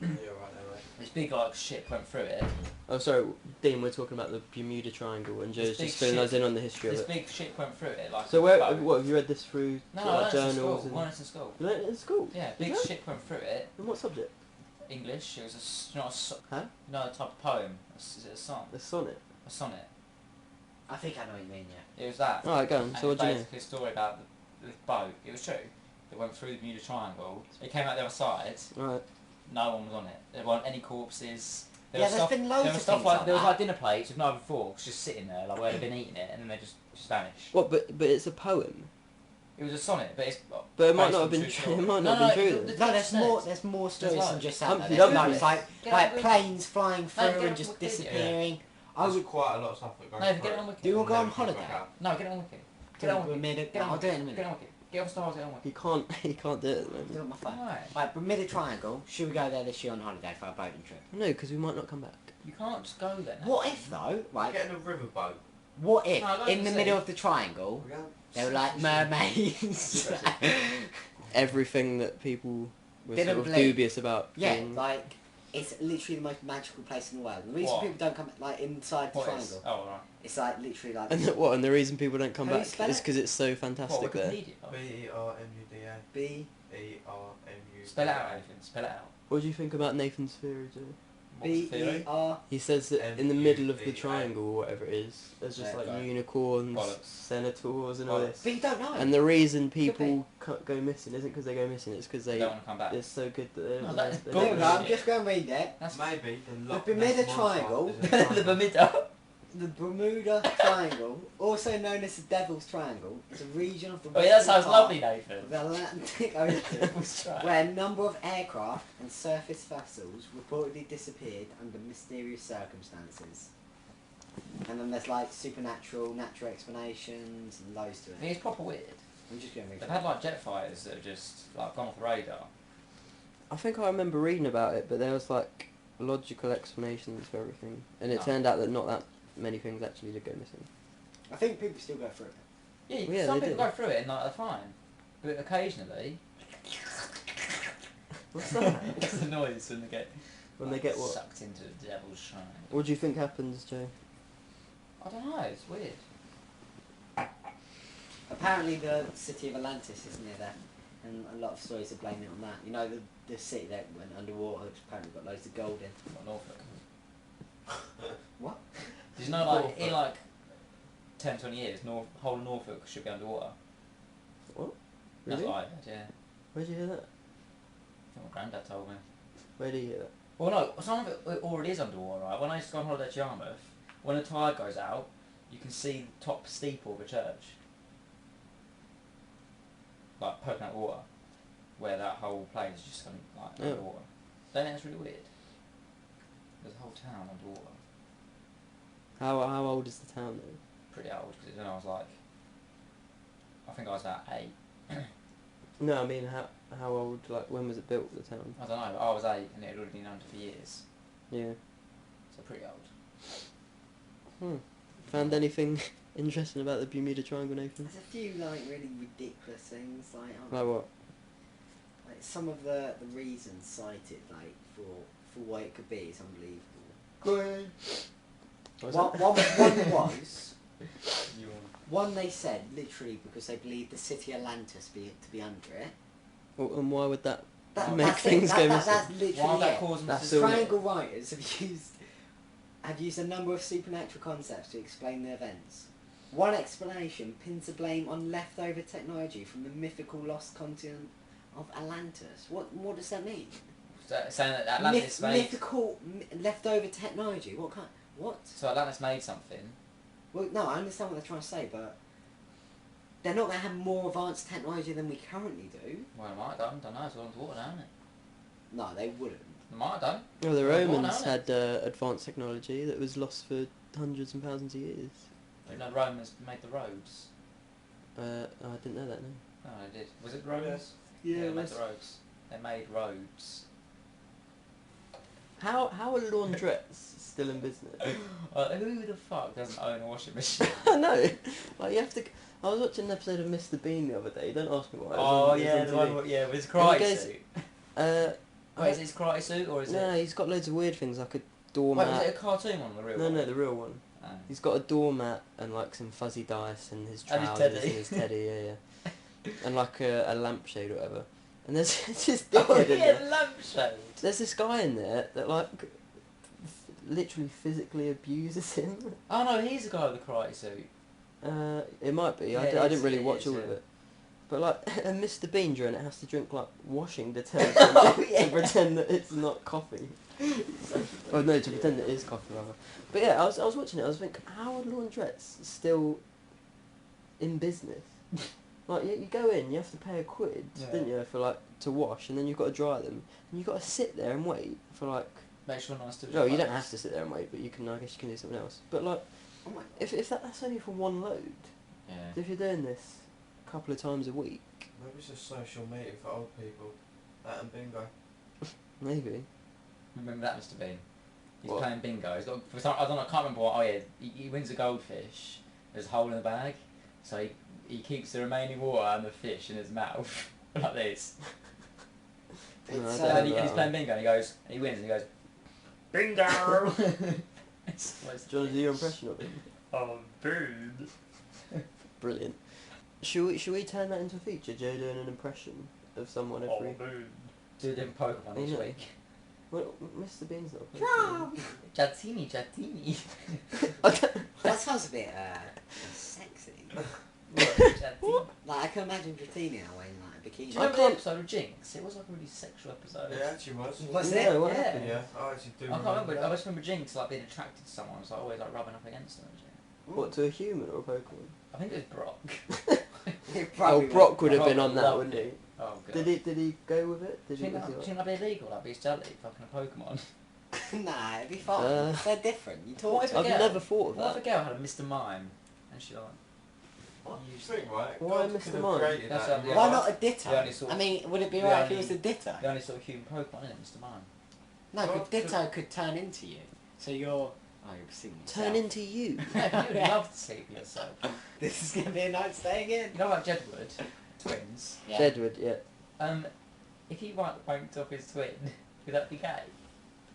Speaker 4: You're right there, mate.
Speaker 3: This big like ship went through it.
Speaker 2: Oh, sorry, Dean. We're talking about the Bermuda Triangle, and Joe's
Speaker 3: This big
Speaker 2: just filling
Speaker 3: ship-
Speaker 2: us in on the history
Speaker 3: This
Speaker 2: of it.
Speaker 3: big ship went through it like.
Speaker 2: So
Speaker 3: a
Speaker 2: where?
Speaker 3: boat.
Speaker 2: What have you read this through?
Speaker 3: No,
Speaker 2: sort
Speaker 3: I
Speaker 2: of
Speaker 3: learned it in
Speaker 2: journals
Speaker 3: school.
Speaker 2: and.
Speaker 3: I learned it in school.
Speaker 2: You learned it in school.
Speaker 3: Yeah,
Speaker 2: Did
Speaker 3: big
Speaker 2: you?
Speaker 3: ship went through it.
Speaker 2: In what subject?
Speaker 3: English. It was you know,
Speaker 2: Huh?
Speaker 3: you know, a type of poem. Is it a song?
Speaker 2: The sonnet.
Speaker 3: A sonnet.
Speaker 1: I think I know what you mean. Yeah.
Speaker 3: It was that.
Speaker 2: All right, go on.
Speaker 3: And
Speaker 2: So what do you know?
Speaker 3: basically a story about this boat. It was true. It went through the Bermuda Triangle. It came out the other side.
Speaker 2: All right.
Speaker 3: No one was on it. There weren't any corpses. There
Speaker 1: Yeah,
Speaker 3: was
Speaker 1: there's
Speaker 3: stuff,
Speaker 1: been loads
Speaker 3: there
Speaker 1: of
Speaker 3: was stuff
Speaker 1: things
Speaker 3: like
Speaker 1: like
Speaker 3: there was
Speaker 1: that.
Speaker 3: like dinner plates with no other forks just sitting there, like where they'd been eating it, and then they just vanished.
Speaker 2: What? But it's a poem.
Speaker 3: It was a sonnet, but it's.
Speaker 2: But it might
Speaker 3: based
Speaker 2: not
Speaker 3: on
Speaker 2: have been
Speaker 3: true
Speaker 2: true.
Speaker 3: story.
Speaker 2: It might
Speaker 3: No,
Speaker 2: not have been
Speaker 3: no,
Speaker 2: true.
Speaker 3: the-
Speaker 2: Then.
Speaker 1: No, there's
Speaker 3: loads.
Speaker 1: more. There's more stories
Speaker 3: loads.
Speaker 1: than just that.
Speaker 2: Humpty
Speaker 1: though.
Speaker 2: Dumpty.
Speaker 1: No, it's like
Speaker 3: Get
Speaker 1: like
Speaker 3: on
Speaker 1: planes flying through
Speaker 3: get
Speaker 1: and
Speaker 3: on
Speaker 1: just
Speaker 3: Wikipedia.
Speaker 1: disappearing. I
Speaker 4: There's
Speaker 1: would.
Speaker 4: quite a lot of stuff that goes
Speaker 3: No,
Speaker 4: through
Speaker 3: get it
Speaker 4: it.
Speaker 3: on Wiki.
Speaker 1: Do you want to go on
Speaker 4: Never comes
Speaker 1: holiday?
Speaker 4: back out.
Speaker 3: No, get it on Wiki. Get it on Wiki.
Speaker 1: Bermuda.
Speaker 3: Get on
Speaker 1: I'll do it in a
Speaker 3: Get
Speaker 1: minute.
Speaker 3: on Wiki. Get on Star Wars. Get on Wiki.
Speaker 2: He can't. He can't do it at the
Speaker 1: Do it
Speaker 2: moment.
Speaker 1: on my phone.
Speaker 3: Why?
Speaker 1: Right, Bermuda Triangle. Should we go there this year on holiday for our boating trip?
Speaker 2: No, because we might not come back.
Speaker 3: You can't just go there. Now.
Speaker 1: What if though?
Speaker 4: Like,
Speaker 1: Right.
Speaker 4: get in a riverboat.
Speaker 1: What if
Speaker 3: No, go
Speaker 1: in
Speaker 3: to
Speaker 1: the
Speaker 3: sea.
Speaker 1: middle of the triangle
Speaker 4: We go.
Speaker 1: they were like mermaids?
Speaker 2: Everything that people were
Speaker 1: Didn't
Speaker 2: sort of
Speaker 1: believe-
Speaker 2: dubious about.
Speaker 1: Yeah,
Speaker 2: being-
Speaker 1: like it's literally the most magical place in the world. The reason
Speaker 3: What?
Speaker 1: people don't come like inside the
Speaker 3: What is?
Speaker 1: triangle,
Speaker 3: Oh right.
Speaker 1: it's like literally like
Speaker 2: And what? And the reason people don't come
Speaker 1: How do you
Speaker 2: back
Speaker 1: spell
Speaker 2: is
Speaker 1: it?
Speaker 2: because it's so
Speaker 3: What
Speaker 2: fantastic there.
Speaker 3: Wikipedia?
Speaker 4: B-E-R-M-U-D-A.
Speaker 1: B
Speaker 4: E-R-M-U-D-A.
Speaker 3: Spell it out, Nathan. Spell it out.
Speaker 2: What do you think about Nathan's theory, Joe?
Speaker 3: What's
Speaker 1: B
Speaker 3: the theory?
Speaker 1: E R.
Speaker 2: He says that in the middle of the
Speaker 4: M-U-D-A.
Speaker 2: triangle or whatever it is, there's just
Speaker 1: Yeah,
Speaker 2: like
Speaker 3: right.
Speaker 2: unicorns,
Speaker 3: Bollocks.
Speaker 2: centaurs, and all
Speaker 3: Bollocks.
Speaker 2: this.
Speaker 1: But you don't know.
Speaker 2: And the reason
Speaker 1: be.
Speaker 2: people go missing isn't because they go missing; it's because
Speaker 3: They don't want to come back.
Speaker 2: they're so good that they
Speaker 3: No,
Speaker 2: don't.
Speaker 3: that is
Speaker 2: they
Speaker 1: There we
Speaker 2: don't
Speaker 1: go. I'm
Speaker 3: bullshit.
Speaker 1: just going to read it.
Speaker 3: That's
Speaker 4: Maybe the Loch
Speaker 1: Bermuda
Speaker 4: Ness Monster
Speaker 1: Triangle.
Speaker 4: is in
Speaker 3: the
Speaker 4: China.
Speaker 3: Buhmida.
Speaker 1: The Bermuda Triangle, also known as the Devil's Triangle, is a region of the
Speaker 3: Oh yeah, that
Speaker 1: western
Speaker 3: sounds
Speaker 1: part
Speaker 3: lovely, Nathan.
Speaker 1: of the Atlantic Ocean
Speaker 3: Let's try.
Speaker 1: where a number of aircraft and surface vessels reportedly disappeared under mysterious circumstances. And then there's like supernatural, natural explanations and loads to
Speaker 3: I
Speaker 1: it.
Speaker 3: think it's proper weird.
Speaker 1: I'm just going to read
Speaker 3: They've
Speaker 1: it.
Speaker 3: had like jet fighters that have just like gone off the radar.
Speaker 2: I think I remember reading about it, but there was like logical explanations for everything, and it
Speaker 3: Oh.
Speaker 2: turned out that not that many things actually did go missing.
Speaker 1: I think people still go through it.
Speaker 3: Yeah,
Speaker 2: Yeah,
Speaker 3: some
Speaker 2: they
Speaker 3: people
Speaker 2: do.
Speaker 3: go through it and like they're fine, but occasionally.
Speaker 2: What's that?
Speaker 3: It's the noise when they get.
Speaker 2: When they get what?
Speaker 3: Sucked into the devil's shrine.
Speaker 2: What do you think happens, Joe?
Speaker 3: I don't know. It's weird.
Speaker 1: Apparently the city of Atlantis is near there, and a lot of stories are blaming it on that. You know, the city that went underwater, it's apparently got loads of gold in.
Speaker 3: Not Norfolk.
Speaker 1: What?
Speaker 3: Did you know like
Speaker 4: Norfolk.
Speaker 3: in like 10, 20 years, whole of Norfolk should be underwater?
Speaker 2: What?
Speaker 3: That's
Speaker 2: Really?
Speaker 3: what I heard. Yeah.
Speaker 2: Where'd you hear that?
Speaker 3: I think my granddad told me.
Speaker 2: Where did you hear that?
Speaker 3: Well, no, some of it already is underwater, right? When I used to go on holiday to Yarmouth, when the tide goes out, you can see the top steeple of a church. Like poking out water, where that whole place is just going like
Speaker 2: Yeah.
Speaker 3: underwater. Don't you think that's really weird? There's a whole town underwater.
Speaker 2: How old is the town though?
Speaker 3: Pretty old, because then I was like, I think I was about 8.
Speaker 2: No, I mean how old? Like when was it built? The town?
Speaker 3: I don't know, but I was 8 and it had already been under for years.
Speaker 2: Yeah.
Speaker 3: So pretty old.
Speaker 2: Found anything interesting about the Bermuda Triangle, Nathan?
Speaker 1: There's a few like really ridiculous things like
Speaker 2: Like what?
Speaker 1: like some of the reasons cited like for what it could be is unbelievable.
Speaker 2: What
Speaker 1: One,
Speaker 2: was
Speaker 1: one was
Speaker 3: You
Speaker 1: one they said literally because they believed the city Atlantis to be under it.
Speaker 2: Well, and why would that
Speaker 1: That,
Speaker 2: make
Speaker 1: that's
Speaker 2: things
Speaker 1: it.
Speaker 2: go
Speaker 1: That's
Speaker 2: missing?
Speaker 1: literally
Speaker 3: Why would that
Speaker 1: it.
Speaker 3: cause
Speaker 2: That's
Speaker 3: them
Speaker 2: all-
Speaker 1: Triangle writers have used a number of supernatural concepts to explain the events. One explanation pins the blame on leftover technology from the mythical lost continent of Atlantis. What does that mean?
Speaker 3: saying that Atlantis made...
Speaker 1: Mythical leftover technology. What kind? What?
Speaker 3: So Atlantis made something.
Speaker 1: Well, no, I understand what they're trying to say, but they're not going to have more advanced technology than we currently do.
Speaker 3: Well, it might have done. Don't know. It's all underwater now, isn't it?
Speaker 1: No, they wouldn't.
Speaker 3: It might have done.
Speaker 2: Well, the
Speaker 3: Well, go on,
Speaker 2: Romans
Speaker 3: Alan.
Speaker 2: had advanced technology that was lost for hundreds and thousands of years.
Speaker 3: You know, the Romans made the roads.
Speaker 2: I didn't know that. No.
Speaker 3: No, they did. Was it the Romans?
Speaker 1: Yeah,
Speaker 3: they
Speaker 1: it
Speaker 3: made
Speaker 1: was.
Speaker 3: the roads. They made roads.
Speaker 2: How are laundrettes still in business?
Speaker 3: Who the fuck doesn't own a washing machine?
Speaker 2: I know. Like you have to. I was watching an episode of Mr. Bean the other day. Don't ask me why. It was
Speaker 3: Oh
Speaker 2: on- it was
Speaker 3: yeah,
Speaker 2: on
Speaker 3: the
Speaker 2: TV.
Speaker 3: one with his
Speaker 2: And
Speaker 3: karate
Speaker 2: he goes-
Speaker 3: suit.
Speaker 2: Wait,
Speaker 3: Wait, is it his karate suit or is
Speaker 2: no,
Speaker 3: it?
Speaker 2: he's got loads of weird things like a
Speaker 3: Wait,
Speaker 2: doormat.
Speaker 3: was it a cartoon one or the real
Speaker 2: No,
Speaker 3: one?
Speaker 2: no, the real one.
Speaker 3: Oh.
Speaker 2: He's got a doormat and like some fuzzy dice and his
Speaker 3: And his
Speaker 2: trousers
Speaker 3: teddy.
Speaker 2: and his teddy, yeah. And like a lampshade or whatever. And there's this
Speaker 3: Oh
Speaker 2: dickhead in
Speaker 3: yeah,
Speaker 2: there.
Speaker 3: lampshade.
Speaker 2: There's this guy in there that like literally physically abuses him.
Speaker 3: Oh no, he's the guy with the karate suit.
Speaker 2: It might be.
Speaker 3: Yeah,
Speaker 2: I
Speaker 3: it
Speaker 2: didn't
Speaker 3: is,
Speaker 2: really
Speaker 3: it
Speaker 2: watch
Speaker 3: is,
Speaker 2: all
Speaker 3: yeah.
Speaker 2: of it. But like, Mr. Bean during it has to drink like washing detergent
Speaker 3: Oh, yeah.
Speaker 2: to pretend that it's not coffee. Oh no, to pretend that it is coffee rather. But yeah, I was watching it. I was thinking, how are laundrettes still in business? Like you go in, you have to pay £1,
Speaker 3: Yeah.
Speaker 2: didn't you, for like to wash, and then you've got to dry them, and you've got to sit there and wait for like.
Speaker 3: Make sure nice to.
Speaker 2: No, you don't have to sit there and wait, but you can. I guess you can do something else. But like,
Speaker 1: Oh my.
Speaker 2: if that's only for one load,
Speaker 3: Yeah.
Speaker 2: if you're doing this a couple of times a week,
Speaker 4: Maybe it's just social media for old people. That and bingo.
Speaker 2: maybe.
Speaker 3: Remember that, Mr. Bean? He's
Speaker 2: What?
Speaker 3: playing bingo. He's got. For some, I don't know. I can't remember what. Oh yeah, he wins a goldfish. There's a hole in the bag, so he keeps the remaining water and the fish in his mouth like this.
Speaker 2: No, I
Speaker 1: It's,
Speaker 2: don't
Speaker 3: And then
Speaker 2: know
Speaker 3: and he's
Speaker 2: that
Speaker 3: playing
Speaker 2: one.
Speaker 3: bingo. And he goes. And he wins. And he goes. Bingo.
Speaker 2: Do you want to do your impression of him?
Speaker 3: Oh, dude.
Speaker 2: Brilliant. Should we turn that into a feature? Joe doing an impression of someone every.
Speaker 3: dude. Do a different Pokemon each
Speaker 2: Yeah.
Speaker 3: week.
Speaker 2: Well, Mr. Bean's not. a Pokemon.
Speaker 3: Jatini.
Speaker 1: That sounds a bit sexy.
Speaker 3: Jatini.
Speaker 1: Like I can imagine Dratini wearing like a
Speaker 3: Do
Speaker 1: bikini.
Speaker 3: you remember the episode of Jinx? It was like a really sexual episode.
Speaker 4: It actually was.
Speaker 1: Was
Speaker 2: No,
Speaker 1: it?
Speaker 2: what
Speaker 3: Yeah.
Speaker 2: happened?
Speaker 4: Yeah, I actually do.
Speaker 3: I can't remember. I just remember Jinx like being attracted to someone. It was like always like rubbing up against them. And shit.
Speaker 2: What, to a human or a Pokemon?
Speaker 3: I think it was Brock.
Speaker 1: It
Speaker 2: Oh,
Speaker 1: probably
Speaker 2: Brock would have
Speaker 3: Brock
Speaker 2: been on that,
Speaker 3: loved
Speaker 2: wouldn't he?
Speaker 3: Oh god.
Speaker 2: Did he go with it?
Speaker 3: Do
Speaker 2: Did
Speaker 3: you
Speaker 2: he?
Speaker 3: think
Speaker 2: Was he
Speaker 3: that'd be illegal? Like be jelly, fucking a Pokemon.
Speaker 1: was. Nah, it'd be fine.
Speaker 2: Uh,
Speaker 1: They're different. You talk
Speaker 3: What if
Speaker 1: to
Speaker 3: a
Speaker 2: I've
Speaker 3: girl-
Speaker 2: never thought of
Speaker 3: What if
Speaker 2: that.
Speaker 3: a girl had a Mr. Mime and she like
Speaker 4: What?
Speaker 3: used
Speaker 4: Think, right?
Speaker 2: Why
Speaker 4: God
Speaker 2: Mr.
Speaker 4: could have
Speaker 2: Mime?
Speaker 4: created
Speaker 3: That's
Speaker 4: that.
Speaker 3: what-
Speaker 4: in
Speaker 1: Why
Speaker 4: real
Speaker 1: not a
Speaker 4: life.
Speaker 1: Ditto?
Speaker 3: The only sort
Speaker 1: I
Speaker 3: of-
Speaker 1: mean, would it be
Speaker 3: the
Speaker 1: right if it
Speaker 3: only-
Speaker 1: was a Ditto?
Speaker 3: the only sort of human Pokemon, isn't it, Mr. Mime?
Speaker 1: No,
Speaker 4: Well,
Speaker 1: but Ditto could turn into you. So you're. Oh, you're seeing yourself.
Speaker 2: Turn into you.
Speaker 3: Yeah, you'd love to see for yourself.
Speaker 1: This is gonna be a night stay again.
Speaker 3: You know about Jedward? Twins?
Speaker 1: Yeah.
Speaker 2: Jedward, yeah.
Speaker 3: If he wanked off his twin, would that be gay?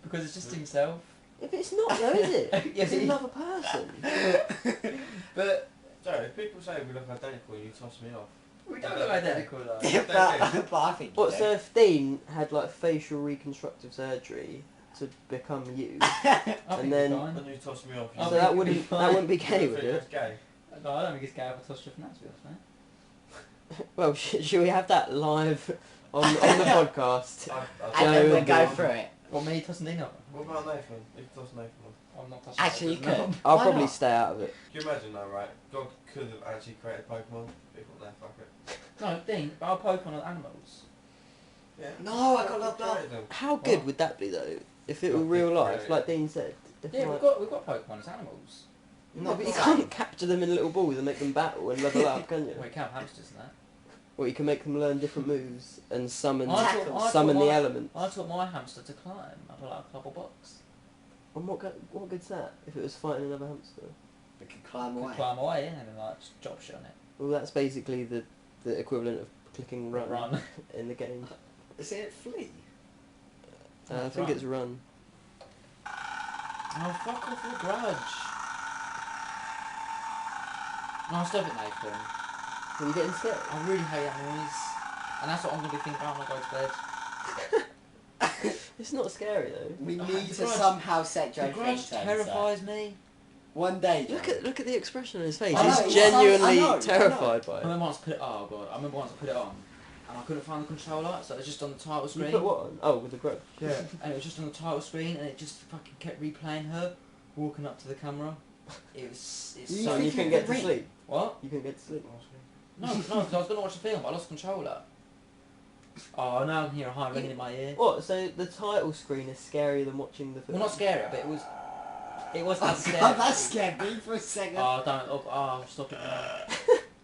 Speaker 3: Because it's just himself.
Speaker 2: If it's not though, is it?
Speaker 3: Yeah,
Speaker 2: It's
Speaker 3: but-
Speaker 2: another person.
Speaker 3: But
Speaker 4: Joe, if people say we look identical, you toss me off.
Speaker 3: we don't look identical though.
Speaker 1: but I think.
Speaker 2: What,
Speaker 1: you
Speaker 2: so
Speaker 1: know.
Speaker 2: if Dean had like facial reconstructive surgery to become you,
Speaker 3: I think
Speaker 2: and then-
Speaker 3: it's fine.
Speaker 4: And you toss me off.
Speaker 3: Oh,
Speaker 2: so
Speaker 3: but
Speaker 2: that
Speaker 3: it could be
Speaker 2: wouldn't
Speaker 3: fine.
Speaker 2: be gay, would it?
Speaker 4: That's gay.
Speaker 3: No, I don't think it's gay if I toss you from that, to be honest, mate.
Speaker 2: Well, should we have that live on the podcast?
Speaker 1: And then
Speaker 2: Joe
Speaker 1: we'll
Speaker 2: and
Speaker 1: go
Speaker 2: Dean.
Speaker 1: through it.
Speaker 3: Or me tossing Dean off.
Speaker 4: What about Nathan? If you toss Nathan off.
Speaker 3: I'm not touching
Speaker 1: Actually, you
Speaker 3: Nathan's
Speaker 1: could.
Speaker 3: knob.
Speaker 2: I'll
Speaker 1: Why
Speaker 2: probably
Speaker 1: not?
Speaker 2: stay out of it.
Speaker 4: Can you imagine though, right? God could have actually created Pokemon. People there, fuck it.
Speaker 3: No, Dean, our Pokemon are animals.
Speaker 4: Yeah.
Speaker 1: No, I got
Speaker 4: God
Speaker 1: locked up.
Speaker 4: created them.
Speaker 2: How good
Speaker 3: What?
Speaker 2: would that be though? If it were
Speaker 4: Well,
Speaker 2: real
Speaker 4: if
Speaker 2: life,
Speaker 4: created-
Speaker 2: like Dean said. If
Speaker 3: Yeah,
Speaker 2: like-
Speaker 3: we've got Pokemon as animals.
Speaker 2: No, but you
Speaker 1: Not
Speaker 2: can't capture them in little balls and make them battle and level up, can you?
Speaker 3: We can have hamsters and that.
Speaker 2: Or you can make them learn different moves and summon
Speaker 3: I
Speaker 1: thought
Speaker 2: summon the
Speaker 3: my-
Speaker 2: elements.
Speaker 3: I taught my hamster to climb up like a couple blocks.
Speaker 2: And what good's that if it was fighting another hamster?
Speaker 1: We could climb
Speaker 3: Could
Speaker 1: away.
Speaker 3: climb away, yeah, and then like just drop shit on it.
Speaker 2: Well, that's basically the equivalent of clicking run,
Speaker 3: Run.
Speaker 2: in the game.
Speaker 1: Is it flee?
Speaker 2: I think
Speaker 3: Run.
Speaker 2: it's run.
Speaker 3: Oh, fuck off the grudge. No, stop it, Nathan.
Speaker 2: Are you getting scared?
Speaker 3: I really hate that noise. And that's what I'm going to be thinking about when I go to bed.
Speaker 2: It's not scary though.
Speaker 1: We
Speaker 3: Oh,
Speaker 1: need
Speaker 3: the
Speaker 1: to
Speaker 3: grudge-
Speaker 1: somehow set
Speaker 3: The
Speaker 1: Joe free.
Speaker 3: grudge terrifies me.
Speaker 1: One day, Joe.
Speaker 2: Look at the expression on his face.
Speaker 1: I know,
Speaker 2: He's
Speaker 1: it
Speaker 2: genuinely
Speaker 1: sounds- I know.
Speaker 2: terrified by
Speaker 3: I
Speaker 2: it.
Speaker 3: remember once I put it. Oh god! I remember once I put it on, and I couldn't find the controller, so it was just on the title
Speaker 2: You
Speaker 3: screen.
Speaker 2: put what on? Oh, with the grudge.
Speaker 3: Yeah. And it was just on the title screen, and it just fucking kept replaying her walking up to the camera. It's
Speaker 1: You
Speaker 2: So
Speaker 3: so.
Speaker 2: you
Speaker 1: think
Speaker 2: couldn't
Speaker 1: you
Speaker 2: get
Speaker 1: could
Speaker 2: to
Speaker 1: ring?
Speaker 2: sleep.
Speaker 3: What?
Speaker 2: You couldn't get to sleep.
Speaker 3: No, because I was gonna watch the film, but I lost controller. Oh, now I can hear a high ringing in my ear.
Speaker 2: What? So the title screen is scarier than watching the film?
Speaker 3: Well, not scary, but it was. It wasn't
Speaker 1: Oh,
Speaker 3: as scary.
Speaker 1: God, that scared me for a second.
Speaker 3: Oh, don't. Oh, stop it.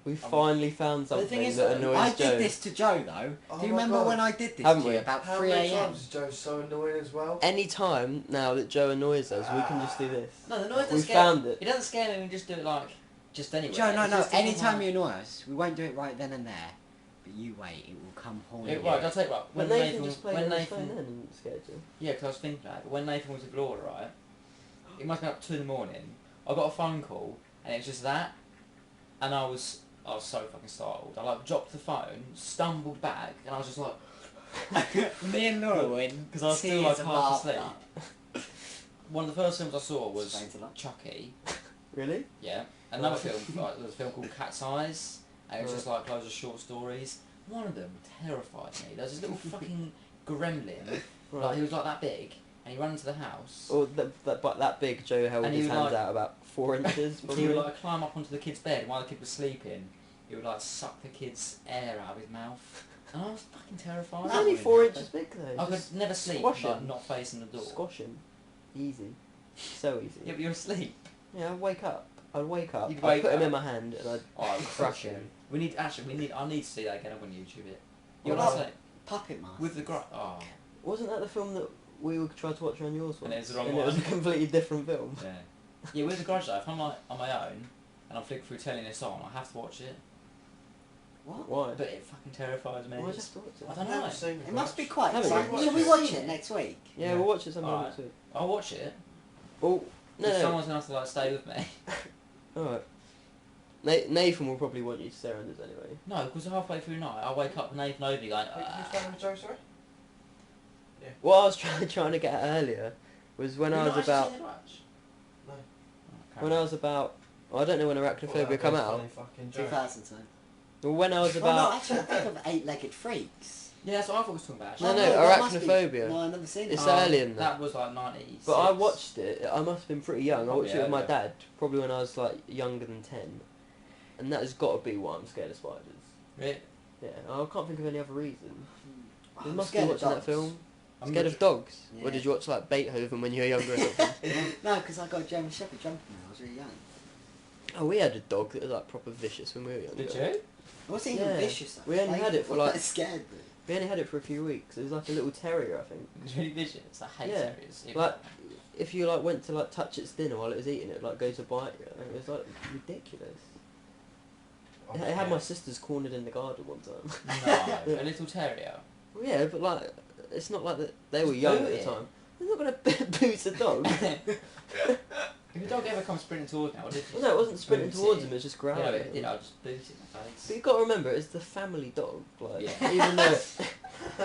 Speaker 2: We finally found
Speaker 3: But the
Speaker 2: something
Speaker 3: thing is,
Speaker 2: that
Speaker 3: though,
Speaker 2: annoys
Speaker 1: I
Speaker 2: Joe.
Speaker 1: did this to Joe though.
Speaker 4: Oh
Speaker 1: Do you
Speaker 4: my
Speaker 1: remember
Speaker 4: God.
Speaker 1: when I did this
Speaker 2: Haven't
Speaker 1: to you
Speaker 2: we?
Speaker 1: about
Speaker 4: How
Speaker 1: 3
Speaker 4: many
Speaker 1: a.m.?
Speaker 4: times is Joe so annoying as well?
Speaker 2: Any time now that Joe annoys us, we can just do this.
Speaker 3: No, the noise doesn't
Speaker 2: We
Speaker 3: scare.
Speaker 2: found it.
Speaker 3: It doesn't scare me when we just do it like just anyway.
Speaker 1: Joe, no,
Speaker 3: It's
Speaker 1: no.
Speaker 3: just thinking
Speaker 1: Anytime
Speaker 3: like-
Speaker 1: you annoy us, we won't do it right then and there. But you wait, it will come haunting you.
Speaker 3: Right, I'll tell you what.
Speaker 2: But
Speaker 3: When
Speaker 2: Nathan just played
Speaker 3: when
Speaker 2: on his phone
Speaker 3: Nathan,
Speaker 2: then and scared you.
Speaker 3: yeah, because I was thinking that. But when Nathan was with Laura, right, it must have been up 2 in the morning. I got a phone call, and it was just that, and I was so fucking startled. I like dropped the phone, stumbled back, and I was just like,
Speaker 1: Me and Laura were in
Speaker 3: because I was still like
Speaker 1: tears of
Speaker 3: half
Speaker 1: laughter.
Speaker 3: asleep. One of the first films I saw was
Speaker 1: Explains a lot.
Speaker 3: Chucky.
Speaker 2: Really?
Speaker 3: Yeah. Another film, like, there was a film called Cat's Eyes, and it was just like loads of short stories. One of them terrified me. There was this little fucking gremlin, like he was like that big, and he ran into the house.
Speaker 2: Or that big Joe held
Speaker 3: And he
Speaker 2: his
Speaker 3: would,
Speaker 2: hands
Speaker 3: like-
Speaker 2: out about 4 inches.
Speaker 3: He
Speaker 2: Probably.
Speaker 3: would like climb up onto the kid's bed, and while the kid was sleeping, he would like suck the kid's air out of his mouth. And I was fucking terrified.
Speaker 2: It's only 4 inches big though.
Speaker 3: I could
Speaker 2: Just
Speaker 3: never sleep
Speaker 2: squash
Speaker 3: like,
Speaker 2: him.
Speaker 3: not facing the door.
Speaker 2: Squash him. Easy. So easy.
Speaker 3: Yeah, but you're asleep.
Speaker 2: Yeah, I'd wake up. You'd
Speaker 3: You'd
Speaker 2: I'd
Speaker 3: wake
Speaker 2: put him
Speaker 3: up.
Speaker 2: in my hand and I'd
Speaker 3: Oh, I would
Speaker 2: crush
Speaker 3: him.
Speaker 2: him.
Speaker 3: I need to see that again. I'm on YouTube it.
Speaker 1: What
Speaker 3: What I
Speaker 1: about
Speaker 3: say?
Speaker 1: Puppet Master?
Speaker 3: With the oh.
Speaker 2: Wasn't that the film that we tried to watch on yours
Speaker 3: And
Speaker 2: once?
Speaker 3: it was the wrong
Speaker 2: and it was a
Speaker 3: one.
Speaker 2: completely different film.
Speaker 3: Yeah. Yeah, with the garage though, if I'm like on my own and I'm flicking through telling this on, I have to watch it.
Speaker 1: What?
Speaker 2: Why?
Speaker 3: But it fucking terrifies me.
Speaker 2: Why would you have to watch it?
Speaker 3: I
Speaker 4: I've
Speaker 3: don't
Speaker 4: never
Speaker 3: know.
Speaker 4: seen
Speaker 1: It must be
Speaker 4: Grudge.
Speaker 1: quite
Speaker 2: Haven't
Speaker 1: exciting.
Speaker 3: you?
Speaker 1: Shall we watch it next week?
Speaker 2: Yeah,
Speaker 4: Yeah.
Speaker 2: we'll watch it sometime
Speaker 3: Alright.
Speaker 2: next week.
Speaker 3: I'll watch it.
Speaker 2: Oh, no,
Speaker 3: If
Speaker 2: no.
Speaker 3: someone's gonna have to like stay with me.
Speaker 2: Alright. Nathan will probably want you to stay around us anyway.
Speaker 3: No, because halfway through the night, I wake up with Nathan over going.
Speaker 4: Wait, who's playing with Joe, sorry?
Speaker 2: What I was trying to get at earlier was when I was about...
Speaker 4: No.
Speaker 2: When I was about... I don't know when Arachnophobia come out.
Speaker 1: 2010.
Speaker 2: Well, when I was
Speaker 1: Well, no,
Speaker 2: about...
Speaker 1: actually, I think of Eight-Legged Freaks.
Speaker 3: Yeah, that's what I thought we was talking about.
Speaker 2: No,
Speaker 1: Oh,
Speaker 3: actually.
Speaker 2: no,
Speaker 1: that must be-
Speaker 2: Arachnophobia.
Speaker 1: No, I've never seen it.
Speaker 2: It's
Speaker 3: Oh,
Speaker 2: early in that.
Speaker 3: That was like 90s.
Speaker 2: But I watched it, I must have been pretty young. I
Speaker 3: Probably
Speaker 2: watched it with my
Speaker 3: earlier.
Speaker 2: dad, probably when I was like younger than 10. And that has got to be why I'm scared of spiders.
Speaker 3: Really?
Speaker 2: Yeah, I can't think of any other reason. You
Speaker 1: I'm
Speaker 2: must be
Speaker 1: scared of
Speaker 2: watching that
Speaker 1: dogs.
Speaker 2: film.
Speaker 3: I'm
Speaker 2: Scared
Speaker 3: not-
Speaker 2: of dogs?
Speaker 1: Yeah.
Speaker 2: Or did you watch like Beethoven when you were younger or something?
Speaker 1: No, because I got a German Shepherd jumping when I was really young.
Speaker 2: Oh, we had a dog that was like proper vicious when we were younger.
Speaker 3: Did you?
Speaker 1: It wasn't even
Speaker 2: Yeah.
Speaker 1: vicious though.
Speaker 2: We only had it for,
Speaker 1: What
Speaker 2: like-
Speaker 1: scared me.
Speaker 2: We only had it for a few weeks. It was like a little terrier, I think.
Speaker 3: It was really vicious. I hate
Speaker 2: Yeah.
Speaker 3: terriers.
Speaker 2: Like, if you like went to like touch its dinner while it was eating it, like go to bite you, it was like ridiculous.
Speaker 4: Oh,
Speaker 2: It had my sisters cornered in the garden one time.
Speaker 3: No, a little terrier.
Speaker 2: Well, yeah, but like, it's not like that they were young at the
Speaker 3: boot it.
Speaker 2: time. They're not gonna boot a dog.
Speaker 3: If a dog ever comes sprinting towards me, I'll just
Speaker 2: Well, no, it wasn't sprinting
Speaker 3: boot
Speaker 2: towards
Speaker 3: it.
Speaker 2: him. It was just
Speaker 3: Yeah,
Speaker 2: growling.
Speaker 3: but it did, I'll just boot it in the face.
Speaker 2: But you got to remember, it's the family dog. Like,
Speaker 3: Yeah.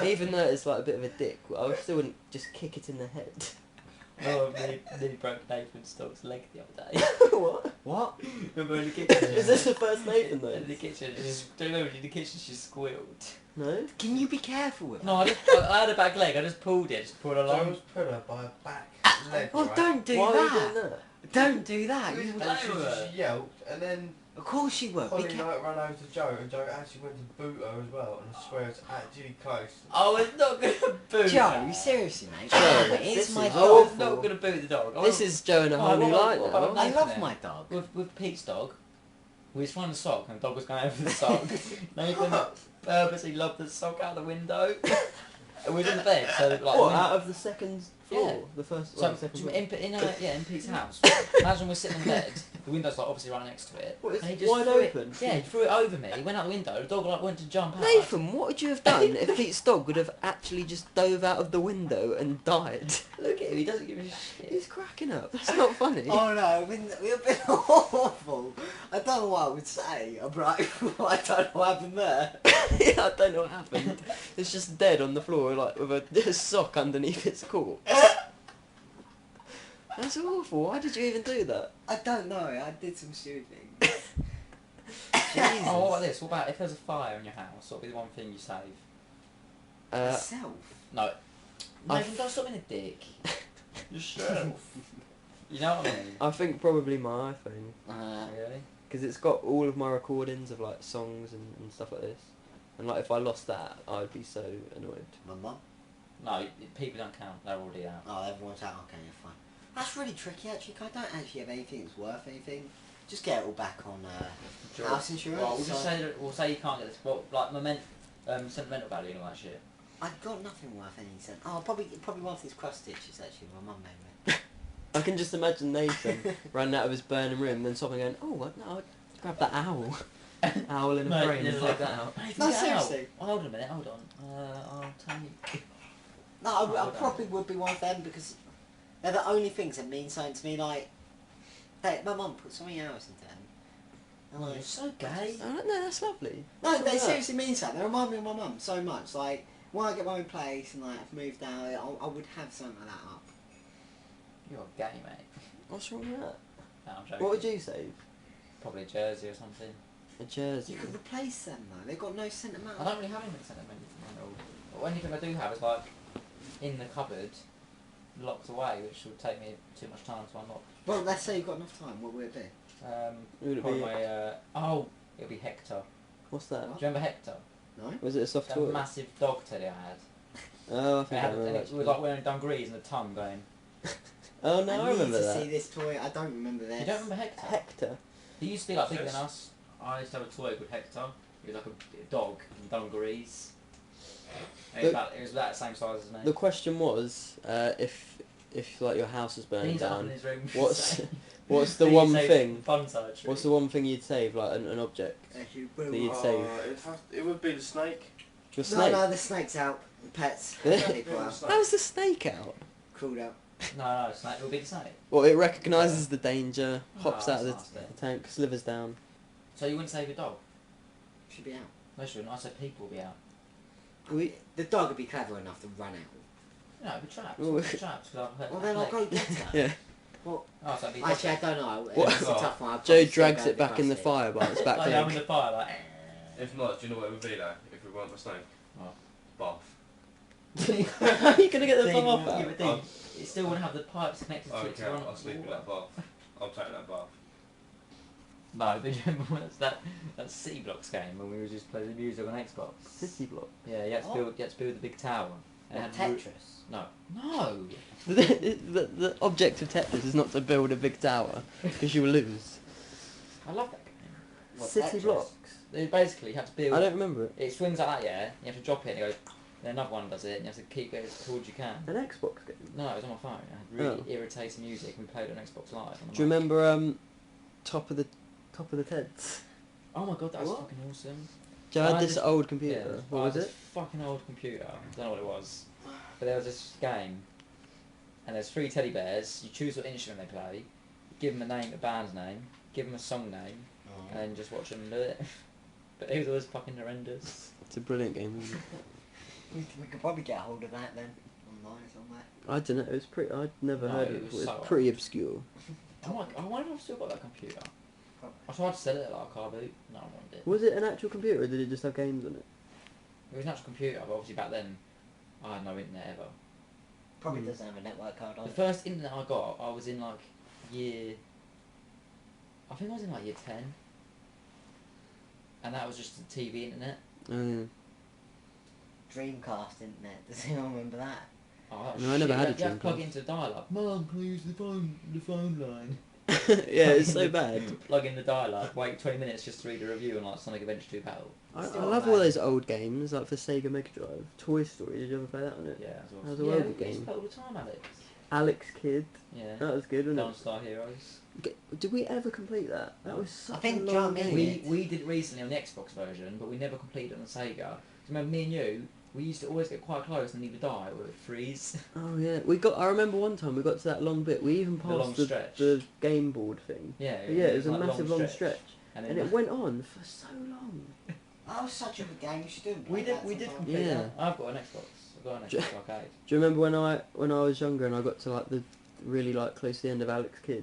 Speaker 2: even though it's like a bit of a dick, I still wouldn't just kick it in the head.
Speaker 3: Oh, I nearly broke Nathan's dog's leg the other day.
Speaker 2: What?
Speaker 1: What?
Speaker 3: Remember in the kitchen?
Speaker 2: Is this the first Nathan though?
Speaker 3: In the kitchen, do you remember in the kitchen she squealed?
Speaker 2: No.
Speaker 1: Can you be careful with
Speaker 3: No,
Speaker 1: that?
Speaker 3: I had a back leg, I just pulled it, just pulled it
Speaker 4: Joe
Speaker 3: along.
Speaker 4: was put her by her back leg,
Speaker 1: Oh,
Speaker 4: right?
Speaker 1: don't do
Speaker 2: Why
Speaker 1: that.
Speaker 2: are you doing that?
Speaker 1: Don't do that.
Speaker 3: It
Speaker 1: You
Speaker 3: was
Speaker 1: would-
Speaker 4: And she yelped, and then
Speaker 1: Of course you would. Be
Speaker 4: Holly
Speaker 1: careful.
Speaker 4: like ran over to Joe, and Joe actually went to boot her as well, and I swear it's actually close.
Speaker 3: I was not going to boot
Speaker 1: Joe,
Speaker 3: her.
Speaker 1: seriously, mate.
Speaker 2: Joe,
Speaker 1: It's
Speaker 2: this
Speaker 1: my
Speaker 2: is
Speaker 3: I
Speaker 1: dog.
Speaker 3: was not going to boot the dog. I
Speaker 2: This
Speaker 3: was-
Speaker 2: is Joe in a
Speaker 3: Oh,
Speaker 2: whole new
Speaker 3: what
Speaker 2: light
Speaker 3: about- what
Speaker 2: now.
Speaker 3: about
Speaker 1: I
Speaker 3: Nathan
Speaker 1: love
Speaker 3: then?
Speaker 1: my dog.
Speaker 3: With Pete's dog, we was finding a sock and the dog was going over the sock. Nathan purposely lobbed the sock out the window. And we was in the bed, so like...
Speaker 2: What,
Speaker 3: when-
Speaker 2: out of the second floor?
Speaker 3: Yeah.
Speaker 2: The first
Speaker 3: So,
Speaker 2: the second floor?
Speaker 3: in Pete's house, imagine we're sitting in bed, the window's like obviously right next to it.
Speaker 2: What, it's
Speaker 3: and he just
Speaker 2: wide
Speaker 3: threw
Speaker 2: open?
Speaker 3: It, yeah, he threw it over me, he went out the window, the dog like went to jump out.
Speaker 2: Nathan, what would you have done if Pete's dog would have actually just dove out of the window and died?
Speaker 3: Look at him, he doesn't give a shit.
Speaker 2: He's cracking up. That's not funny.
Speaker 1: Oh no, we've been awful. I don't know what I would say. I'm like, I don't know what happened there.
Speaker 2: Yeah, I don't know what happened. It's just dead on the floor, like with a sock underneath its corpse. That's awful. Why did you even do that?
Speaker 1: I don't know. I did some stupid things.
Speaker 2: Jesus.
Speaker 3: Oh, what about this? What about if there's a fire in your house, what would be the one thing you save?
Speaker 1: Myself.
Speaker 3: No.
Speaker 2: I
Speaker 3: Nathan, don't stop being a dick. Yourself. You know what I mean?
Speaker 2: I think probably my iPhone,
Speaker 3: Really?
Speaker 2: because it's got all of my recordings of like songs and stuff like this. And like if I lost that, I'd be so annoyed.
Speaker 1: My mum.
Speaker 3: No, people don't count, they're already out.
Speaker 1: Oh, everyone's out. Okay, you're fine. That's really tricky actually. 'Cause I don't actually have anything that's worth anything. Just get it all back on
Speaker 3: Sure.
Speaker 1: house insurance.
Speaker 3: Well, we'll just
Speaker 1: so-
Speaker 3: say we'll say you can't get this. Well, like sentimental value and all that shit.
Speaker 1: I've got nothing worth any cent. Oh, probably one of these cross stitches actually. My mum made me.
Speaker 2: I can just imagine Nathan running out of his burning room, then someone going, "Oh, no, I'd grab that owl, owl in a
Speaker 3: Mate,
Speaker 2: frame,
Speaker 3: yeah,
Speaker 2: and
Speaker 3: like-
Speaker 2: take that out."
Speaker 1: No, seriously.
Speaker 3: Oh, hold on a minute. Hold on. I'll tell you.
Speaker 1: No, I probably would be one of them because they're the only things that mean something to me. Like, hey, my mum put so many hours into them. And
Speaker 3: Oh,
Speaker 1: like,
Speaker 3: you're so gay.
Speaker 2: Oh, no, that's lovely.
Speaker 1: no,
Speaker 2: What's
Speaker 1: they
Speaker 2: that?
Speaker 1: seriously mean something. They remind me of my mum so much. Like, when I get my own place and like I've moved out, I would have something like that up.
Speaker 3: You're gay, mate.
Speaker 2: What's wrong with that?
Speaker 3: No, I'm joking.
Speaker 2: What would you save?
Speaker 3: Probably a jersey or something.
Speaker 2: A jersey.
Speaker 1: You could replace them though. They've got no sentimental.
Speaker 3: I don't really have anything sentimental. The only thing I do have is like in the cupboard, locked away, which would take me too much time to unlock.
Speaker 1: Well, let's say you've got enough time. What would it be?
Speaker 2: Would it
Speaker 3: Probably
Speaker 2: be-
Speaker 3: it'll be Hector.
Speaker 2: What's that?
Speaker 3: Do you remember Hector?
Speaker 1: No.
Speaker 2: Was it a soft
Speaker 3: That
Speaker 2: toy?
Speaker 3: massive dog teddy I had.
Speaker 2: Oh, I
Speaker 3: It,
Speaker 2: think I
Speaker 3: had
Speaker 2: remember
Speaker 3: and it
Speaker 2: actually.
Speaker 3: was like wearing dungarees and the tongue going.
Speaker 2: Oh no, I
Speaker 1: need
Speaker 2: remember
Speaker 1: to
Speaker 2: that.
Speaker 1: see this toy. I don't remember this.
Speaker 3: You don't remember Hector?
Speaker 2: Hector.
Speaker 3: He used to be like bigger than us. I used to have a toy called Hector. He was like a dog in dungarees. And it was about the same size as me.
Speaker 2: The question was, if like your house is burning
Speaker 3: He's up in
Speaker 2: down,
Speaker 3: his room.
Speaker 2: what's the
Speaker 3: He
Speaker 2: one
Speaker 3: saved
Speaker 2: thing?
Speaker 3: Fun side tree.
Speaker 2: What's the one thing you'd save, like an object? That you'd save?
Speaker 4: It would be the snake.
Speaker 2: Your
Speaker 1: No,
Speaker 2: snake.
Speaker 1: no, the snake's out. The pets.
Speaker 2: Yeah.
Speaker 1: People out.
Speaker 2: How's the snake out?
Speaker 1: Crawled out.
Speaker 3: No, snake. It would be the snake.
Speaker 2: Well, it recognises the danger, hops
Speaker 3: Oh,
Speaker 2: out of
Speaker 3: that's
Speaker 2: the
Speaker 3: nasty.
Speaker 2: tank, slithers down.
Speaker 3: So you wouldn't save your dog?
Speaker 1: Should be out.
Speaker 3: No, you wouldn't. I said people would be out.
Speaker 1: The dog would be clever enough to run out.
Speaker 3: No, it'd be trapped.
Speaker 2: Well,
Speaker 3: It'd be trapped. 'Cause I've heard
Speaker 1: Well,
Speaker 3: that
Speaker 1: then I'll
Speaker 3: click.
Speaker 1: go get her.
Speaker 2: Yeah.
Speaker 1: Well,
Speaker 3: Oh, so it'd be
Speaker 1: actually, I don't know.
Speaker 2: What?
Speaker 1: It's a tough one. I'll
Speaker 2: Joe
Speaker 1: probably still
Speaker 2: drags
Speaker 1: go
Speaker 2: it back in the
Speaker 1: crusty.
Speaker 2: fire by its back
Speaker 3: like I'm in
Speaker 2: leg.
Speaker 3: the fire, like.
Speaker 4: If not, do you know what it would be like if we weren't the snake?
Speaker 3: What?
Speaker 4: Bath.
Speaker 2: How are you gonna get the
Speaker 3: Thing,
Speaker 2: bath
Speaker 3: yeah,
Speaker 2: out?
Speaker 3: but thing, it still wouldn't have the pipes connected to it.
Speaker 4: Okay,
Speaker 3: to run
Speaker 4: I'll sleep in
Speaker 3: water.
Speaker 4: that bath. I'll take that bath.
Speaker 3: No, but do you remember when it's that City Blocks game when we were just playing the music on Xbox?
Speaker 2: City block.
Speaker 3: Yeah, you had to
Speaker 1: What?
Speaker 3: build the big tower. And it
Speaker 1: What,
Speaker 3: had roo-
Speaker 1: Tetris?
Speaker 3: No. No!
Speaker 2: The object of Tetris is not to build a big tower, because you will lose.
Speaker 3: I love that game.
Speaker 1: What,
Speaker 2: City
Speaker 1: Tetris?
Speaker 2: blocks.
Speaker 3: It basically, you have to build.
Speaker 2: I don't remember it.
Speaker 3: It swings like that, yeah. You have to drop it and it goes. Then another one does it, and you have to keep it as tall as you can.
Speaker 2: An Xbox game.
Speaker 3: No, it was on my phone. It had really
Speaker 2: Oh.
Speaker 3: irritating music. We played it on Xbox Live. On the
Speaker 2: Do you
Speaker 3: mic.
Speaker 2: remember top of the Teds?
Speaker 3: Oh my god, that was
Speaker 1: What?
Speaker 3: fucking awesome.
Speaker 2: Joe had
Speaker 3: I
Speaker 2: this
Speaker 3: just-
Speaker 2: old computer.
Speaker 3: Yeah,
Speaker 2: What
Speaker 3: I
Speaker 2: was
Speaker 3: had
Speaker 2: it?
Speaker 3: this fucking old computer. I don't know what it was. But there was this game, and there's 3 teddy bears. You choose what instrument they play, give them a band's name, give them a song name,
Speaker 1: Oh.
Speaker 3: and just watch them do it. But it was always fucking horrendous.
Speaker 2: It's a brilliant game, isn't it?
Speaker 1: We could probably get a hold of that then. Online somewhere.
Speaker 2: I don't know. It was pretty. I'd never
Speaker 3: No,
Speaker 2: heard
Speaker 3: it
Speaker 2: of it.
Speaker 3: was
Speaker 2: It was
Speaker 3: so
Speaker 2: pretty
Speaker 3: old.
Speaker 2: obscure.
Speaker 3: I wonder if I've still got that computer. I tried to sell it at like a car boot. No one wanted it.
Speaker 2: Was it an actual computer, or did it just have games on it?
Speaker 3: It was an actual computer, but obviously back then I had no internet ever.
Speaker 1: Probably
Speaker 2: Hmm.
Speaker 1: doesn't have a network card on
Speaker 3: The
Speaker 1: it.
Speaker 3: first internet I got, I was in like year. I think I was in like year 10. And that was just the TV internet.
Speaker 2: Oh,
Speaker 1: Dreamcast internet. Does anyone remember that?
Speaker 3: Oh, that was
Speaker 2: No, I never
Speaker 3: shit.
Speaker 2: had
Speaker 3: You
Speaker 2: a
Speaker 3: have to plug
Speaker 2: Dreamcast.
Speaker 3: it into the dial-up. Mum, can I use the phone line?
Speaker 2: yeah, it's so bad.
Speaker 3: Plug in the dial-up, wait 20 minutes just to read a review on like Sonic Adventure 2 Battle.
Speaker 2: I
Speaker 1: Still
Speaker 2: love
Speaker 1: bad.
Speaker 2: all those old games, like for Sega Mega Drive. Toy Story, did you ever play that on it?
Speaker 3: Yeah, that
Speaker 2: That was
Speaker 3: was
Speaker 2: a
Speaker 3: awesome.
Speaker 2: well good
Speaker 3: we used
Speaker 2: game.
Speaker 3: to play all the time, Alex.
Speaker 2: Alex Kidd,
Speaker 3: Yeah.
Speaker 2: that was good, wasn't
Speaker 3: Star Heroes.
Speaker 2: it? Did we ever complete that? That was such
Speaker 1: think
Speaker 2: a long
Speaker 1: John
Speaker 2: game.
Speaker 1: Mini-
Speaker 3: We did it recently on the Xbox version, but we never completed it on the Sega. Remember me and you? We used to always get quite close and either die or it would freeze.
Speaker 2: Oh yeah, we got. I remember one time we got to that long bit. We even
Speaker 3: The long
Speaker 2: passed the,
Speaker 3: stretch.
Speaker 2: the game board thing.
Speaker 3: Yeah,
Speaker 2: Yeah, it was a
Speaker 3: like
Speaker 2: massive long stretch,
Speaker 3: And,
Speaker 2: and
Speaker 3: then
Speaker 2: it went on for so long.
Speaker 1: That was such a good game. You should do.
Speaker 3: we did
Speaker 1: sometime.
Speaker 3: complete
Speaker 2: Yeah.
Speaker 3: that. I've got an Xbox. I've got an
Speaker 2: Do-
Speaker 3: Xbox arcade.
Speaker 2: Do you remember when I was younger and I got to like the really like close to the end of Alex Kidd?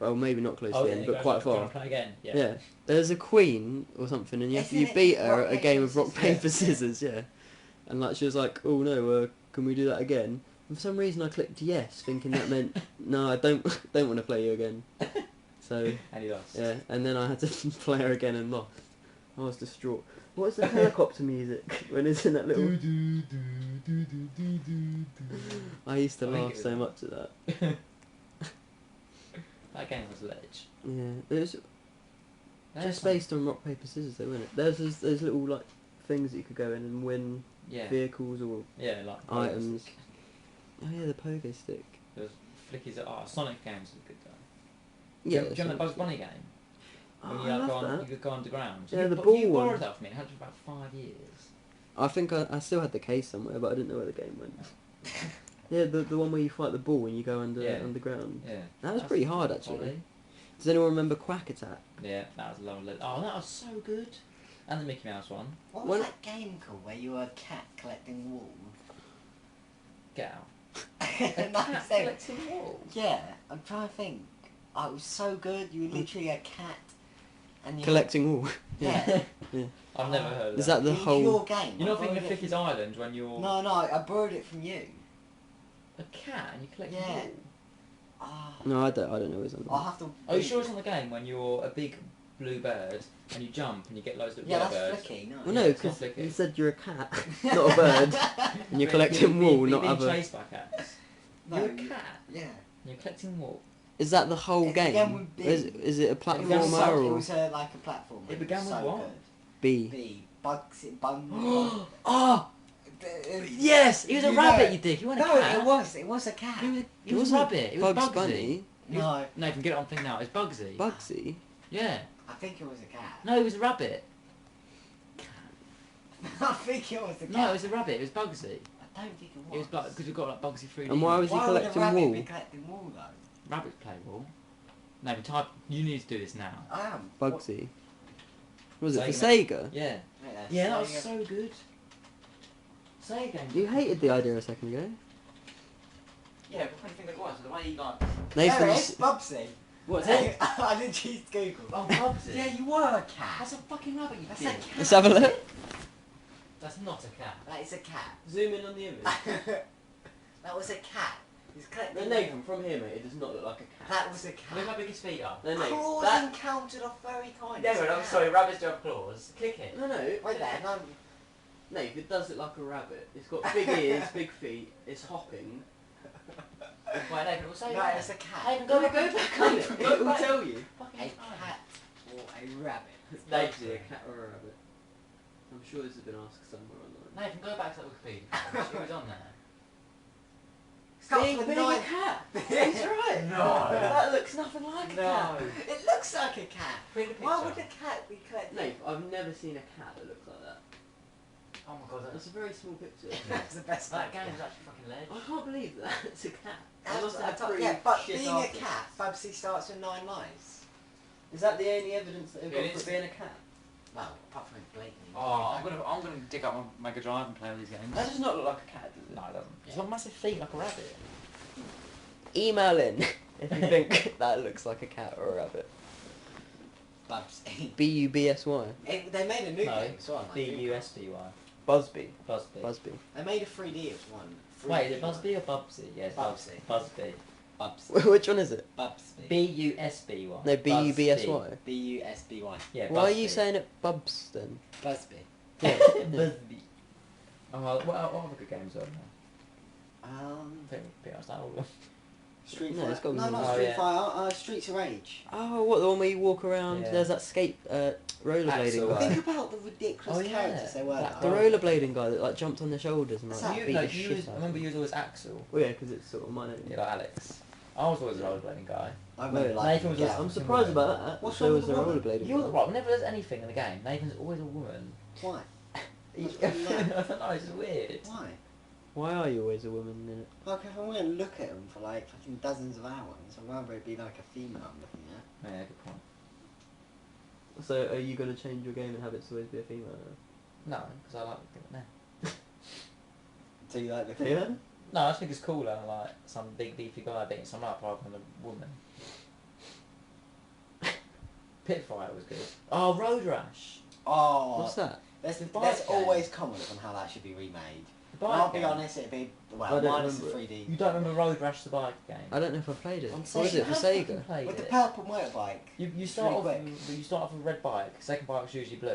Speaker 2: Well, maybe not close to the
Speaker 3: yeah,
Speaker 2: end,
Speaker 3: you
Speaker 2: but
Speaker 3: go,
Speaker 2: quite
Speaker 3: "Do you
Speaker 2: far.
Speaker 3: wanna play again? Yeah.
Speaker 2: Yeah. There's a queen or something, and you
Speaker 1: Isn't
Speaker 2: you
Speaker 1: it
Speaker 2: beat her
Speaker 1: rock,
Speaker 2: at a
Speaker 1: paper,
Speaker 2: game of rock
Speaker 1: scissors?
Speaker 2: paper
Speaker 1: Yeah.
Speaker 2: scissors, yeah. And like she was like, "Oh no, can we do that again?" And for some reason I clicked yes, thinking that meant no, I don't want to play you again. So
Speaker 3: And he lost.
Speaker 2: yeah, and then I had to play her again and lost. I was distraught. What's the helicopter music when it's in that little? I used to
Speaker 3: I think
Speaker 2: laugh
Speaker 3: it was
Speaker 2: so
Speaker 3: that.
Speaker 2: much at that.
Speaker 3: That game was ledge.
Speaker 2: Yeah, it was
Speaker 3: There's
Speaker 2: just
Speaker 3: some-
Speaker 2: based on rock paper scissors, though, wasn't it? There's those little like things that you could go in and win
Speaker 3: Yeah.
Speaker 2: vehicles or
Speaker 3: Yeah, like
Speaker 2: items. Oh yeah, the pogo stick.
Speaker 3: There was flickies. Sonic games were good though.
Speaker 2: Yeah.
Speaker 3: Do you remember the Bugs Bunny game?
Speaker 2: Oh,
Speaker 3: When
Speaker 2: I
Speaker 3: you like,
Speaker 2: love that.
Speaker 3: you could go underground.
Speaker 2: Yeah,
Speaker 3: you,
Speaker 2: the
Speaker 3: bu-
Speaker 2: ball
Speaker 3: You borrowed
Speaker 2: one.
Speaker 3: that from me. It had it for about 5 years.
Speaker 2: I think I still had the case somewhere, but I didn't know where the game went. Yeah, the one where you fight the ball and you go underground.
Speaker 3: Yeah.
Speaker 2: That was
Speaker 3: That's
Speaker 2: pretty hard, actually.
Speaker 3: quality.
Speaker 2: Does anyone remember Quack Attack?
Speaker 3: Yeah, that was lovely. Oh, that was so good. And the Mickey Mouse one.
Speaker 1: What was that game called where you were a cat collecting wool?
Speaker 3: Get out.
Speaker 1: No,
Speaker 3: Cat
Speaker 1: so-
Speaker 3: collecting wool.
Speaker 1: Yeah, I'm trying to think. Oh, it was so good. You were literally a cat, and you
Speaker 2: Collecting wool.
Speaker 1: Yeah.
Speaker 2: Yeah.
Speaker 3: I've never heard of
Speaker 2: Is
Speaker 3: that.
Speaker 2: that the
Speaker 1: It was
Speaker 2: whole?
Speaker 1: your game.
Speaker 3: You're not
Speaker 1: I
Speaker 3: thinking of
Speaker 1: borrowed it
Speaker 3: Flicky's
Speaker 1: from-
Speaker 3: Island when you're
Speaker 1: No, I borrowed it from you.
Speaker 3: a cat and you collect
Speaker 1: Yeah.
Speaker 3: wool?
Speaker 1: Ah,
Speaker 2: No, I don't know what's on.
Speaker 1: I'll have to.
Speaker 3: Are you sure it's on the game when you're a big blue bird and you jump and you get loads of
Speaker 1: Yeah,
Speaker 3: yellow
Speaker 1: that's
Speaker 3: birds?
Speaker 1: flicky. No.
Speaker 2: Well, no,
Speaker 3: it's not
Speaker 2: because
Speaker 3: Flicky.
Speaker 2: you said you're a cat, not a bird, and you're collecting wool,
Speaker 3: you're
Speaker 2: not
Speaker 3: being
Speaker 2: other.
Speaker 3: chased by cats.
Speaker 1: No,
Speaker 3: You're a cat.
Speaker 1: Yeah.
Speaker 3: And you're collecting wool.
Speaker 2: Is that the whole
Speaker 1: It began
Speaker 2: game?
Speaker 1: with B.
Speaker 2: Is it a
Speaker 1: It
Speaker 2: platformer
Speaker 1: was, so, it
Speaker 2: or
Speaker 1: was like a platform.
Speaker 3: It began with
Speaker 1: so
Speaker 3: what?
Speaker 1: Good.
Speaker 2: B?
Speaker 1: B. Bugs. Bun.
Speaker 3: Oh! Yes! He was a
Speaker 1: You
Speaker 3: rabbit,
Speaker 1: know-
Speaker 3: you dick. He wasn't
Speaker 1: No,
Speaker 3: a cat.
Speaker 1: it was a cat.
Speaker 3: He was a
Speaker 2: wasn't
Speaker 3: rabbit. It was
Speaker 2: Bugs
Speaker 3: Bugsy.
Speaker 2: Bunny.
Speaker 1: No,
Speaker 3: Nathan, get it on thing now. It's Bugsy.
Speaker 2: Bugsy.
Speaker 3: Yeah.
Speaker 1: I think it was a cat.
Speaker 3: No, it was a rabbit.
Speaker 1: I think it was a cat.
Speaker 3: No, it was a rabbit. It was Bugsy.
Speaker 1: I don't think it was.
Speaker 3: It was because we've got like Bugsy 3D.
Speaker 2: And why was he
Speaker 1: Why would a
Speaker 2: collecting
Speaker 1: rabbit
Speaker 2: wool?
Speaker 1: be collecting wool though?
Speaker 3: Rabbits play wool. Nathan, type. You need to do this now.
Speaker 1: I am.
Speaker 2: Bugsy. Was it for
Speaker 3: Sega.
Speaker 2: Sega?
Speaker 3: Yeah.
Speaker 1: What?
Speaker 3: Yeah, that was so good. Say again.
Speaker 2: You hated the idea a second ago.
Speaker 3: Yeah, but what do you think it was? The way he like.
Speaker 1: There it is,
Speaker 2: Nathan's.
Speaker 1: Bubsy.
Speaker 3: What's it?
Speaker 1: I didn't choose Google.
Speaker 3: Oh, Bugsy.
Speaker 1: Yeah, you were a cat.
Speaker 3: That's a fucking rabbit. You
Speaker 1: That's a
Speaker 3: dick.
Speaker 1: cat.
Speaker 2: Let's have a look.
Speaker 3: That's not a cat.
Speaker 1: That is a cat.
Speaker 2: Zoom in on the image.
Speaker 1: That was a cat. He's collecting.
Speaker 2: No, Nathan, from here, mate, it does not look like a cat.
Speaker 1: That was a
Speaker 3: Look
Speaker 1: cat.
Speaker 3: how big his feet are.
Speaker 2: No, no,
Speaker 1: Claws
Speaker 2: that...
Speaker 1: encountered off very tiny.
Speaker 3: No,
Speaker 1: It's a
Speaker 3: no, I'm
Speaker 1: cat.
Speaker 3: sorry. Rabbits do have claws. Click it.
Speaker 2: No, no.
Speaker 1: Right there. No.
Speaker 2: Nate, it does look like a rabbit. It's got big ears, big feet, it's hopping.
Speaker 3: Wait, Nathan, we'll say
Speaker 1: No,
Speaker 3: that.
Speaker 1: it's a cat.
Speaker 3: Nathan, go back on it.
Speaker 2: It will tell you.
Speaker 1: A
Speaker 3: Fucking
Speaker 1: cat or a rabbit.
Speaker 2: Nathan, a cat or a rabbit. I'm sure this has been asked somewhere online.
Speaker 3: Nathan, go back to that Wikipedia. It was on there.
Speaker 1: Starts
Speaker 2: Being
Speaker 1: with
Speaker 2: a
Speaker 1: nine.
Speaker 2: cat. That's right.
Speaker 1: No.
Speaker 2: That looks nothing like a
Speaker 1: No.
Speaker 2: cat.
Speaker 1: It looks like a cat.
Speaker 3: Bring the picture.
Speaker 1: Why would a cat be collecting?
Speaker 2: Nate, I've never seen a cat that looks like that.
Speaker 3: Oh my god,
Speaker 2: That's a very small picture.
Speaker 1: That's the best.
Speaker 3: that game is actually fucking ledge.
Speaker 2: I can't believe that. It's a cat. I
Speaker 1: That's
Speaker 2: must
Speaker 1: what I
Speaker 2: have
Speaker 1: thought,
Speaker 2: pretty
Speaker 1: yeah, but
Speaker 2: shit
Speaker 1: being
Speaker 2: artists.
Speaker 1: a cat, Bubsy starts with 9 lives.
Speaker 2: Is that the only evidence that they've
Speaker 3: It
Speaker 2: got
Speaker 3: is.
Speaker 2: for being a cat?
Speaker 1: Well, apart from blatantly.
Speaker 3: Oh, I'm gonna dig up my Mega Drive and play all these games.
Speaker 2: That does not look like a cat, does it?
Speaker 3: No, it doesn't. It's got massive feet like a rabbit.
Speaker 2: Email in if you think that looks like a cat or a rabbit.
Speaker 1: Bubsy.
Speaker 2: B-U-B-S-Y.
Speaker 1: They made a new
Speaker 3: No,
Speaker 1: game as well. like
Speaker 3: B-U-S-B-Y.
Speaker 2: Busby.
Speaker 3: Busby.
Speaker 2: Busby.
Speaker 1: They made a 3D of one.
Speaker 3: Wait, is
Speaker 1: 3D
Speaker 3: it Busby or Bubsy? Yes,
Speaker 1: Bubsy.
Speaker 3: Busby.
Speaker 1: Bubsy.
Speaker 2: Which one is it?
Speaker 1: Bubsy.
Speaker 3: B-U-S-B-Y.
Speaker 2: No, B-U-B-S-Y.
Speaker 1: B-U-S-B-Y.
Speaker 3: Yeah,
Speaker 2: Why are
Speaker 3: Busby.
Speaker 2: you saying it Bubs then?
Speaker 1: Busby.
Speaker 2: Yeah.
Speaker 3: Busby. Oh, well, what other good games are there? I think we asked that all of them.
Speaker 1: Street
Speaker 2: No,
Speaker 1: Fighter.
Speaker 2: it's got
Speaker 1: No,
Speaker 2: one.
Speaker 1: not
Speaker 3: Oh,
Speaker 1: Street
Speaker 3: yeah.
Speaker 1: Fighter. Streets of Rage.
Speaker 2: Oh, what, the one where you walk around,
Speaker 3: Yeah.
Speaker 2: there's that rollerblading
Speaker 3: Axel.
Speaker 2: guy.
Speaker 1: Think about the ridiculous
Speaker 3: Oh, yeah.
Speaker 1: characters they were.
Speaker 3: Black
Speaker 2: The
Speaker 3: Dog.
Speaker 2: rollerblading guy that like jumped on their shoulders and
Speaker 1: What's
Speaker 2: like
Speaker 1: that?
Speaker 2: beat
Speaker 3: No,
Speaker 2: the
Speaker 3: you
Speaker 2: shit
Speaker 3: was, I
Speaker 2: out
Speaker 3: remember
Speaker 2: of
Speaker 3: you
Speaker 2: him.
Speaker 3: was always Axel.
Speaker 2: Well, yeah, because it's sort of my name.
Speaker 3: Yeah, like Alex. I was always a rollerblading guy.
Speaker 1: I remember
Speaker 2: No,
Speaker 1: like
Speaker 3: Nathan was
Speaker 1: yeah.
Speaker 3: just-
Speaker 2: I'm surprised about that.
Speaker 1: What's
Speaker 2: So
Speaker 1: wrong
Speaker 2: was the
Speaker 1: with the woman?
Speaker 2: rollerblading
Speaker 3: You're
Speaker 2: guy.
Speaker 3: right. Whenever there's anything in the game, Nathan's always a woman.
Speaker 1: Why?
Speaker 3: I
Speaker 1: What's
Speaker 3: don't
Speaker 1: wrong with that?
Speaker 3: know. It's just weird.
Speaker 1: Why?
Speaker 2: Why are you always a woman in it?
Speaker 1: Like if I'm going to look at them for like fucking dozens of hours, I'd rather it be like a female I'm looking at.
Speaker 3: Yeah, good point.
Speaker 2: So are you going to change your game and have it to always be a female now?
Speaker 3: No, because I like it now.
Speaker 1: Do you like looking
Speaker 2: Yeah?
Speaker 1: at them?
Speaker 3: No, I just think it's cooler than like some big beefy guy beating some up rather than a woman. Pitfire was good. Oh, Road Rash.
Speaker 1: Oh,
Speaker 2: What's that?
Speaker 1: there's
Speaker 3: The bike
Speaker 1: there's
Speaker 3: game.
Speaker 1: always comments on how that should be remade.
Speaker 3: The
Speaker 1: And I'll
Speaker 3: bike
Speaker 1: be
Speaker 3: game.
Speaker 1: honest, it'd be
Speaker 2: I
Speaker 1: well
Speaker 2: don't
Speaker 1: minus the
Speaker 2: remember
Speaker 1: 3D.
Speaker 3: You don't remember Road Rash the bike game?
Speaker 2: I don't know if I played it.
Speaker 1: I'm
Speaker 2: What
Speaker 1: saying
Speaker 2: was it, for
Speaker 3: You have fucking
Speaker 2: Sega?
Speaker 3: played
Speaker 1: With the
Speaker 3: it.
Speaker 1: purple motorbike.
Speaker 3: You start off
Speaker 1: really
Speaker 3: with, you start off with a red bike. Second bike was usually blue,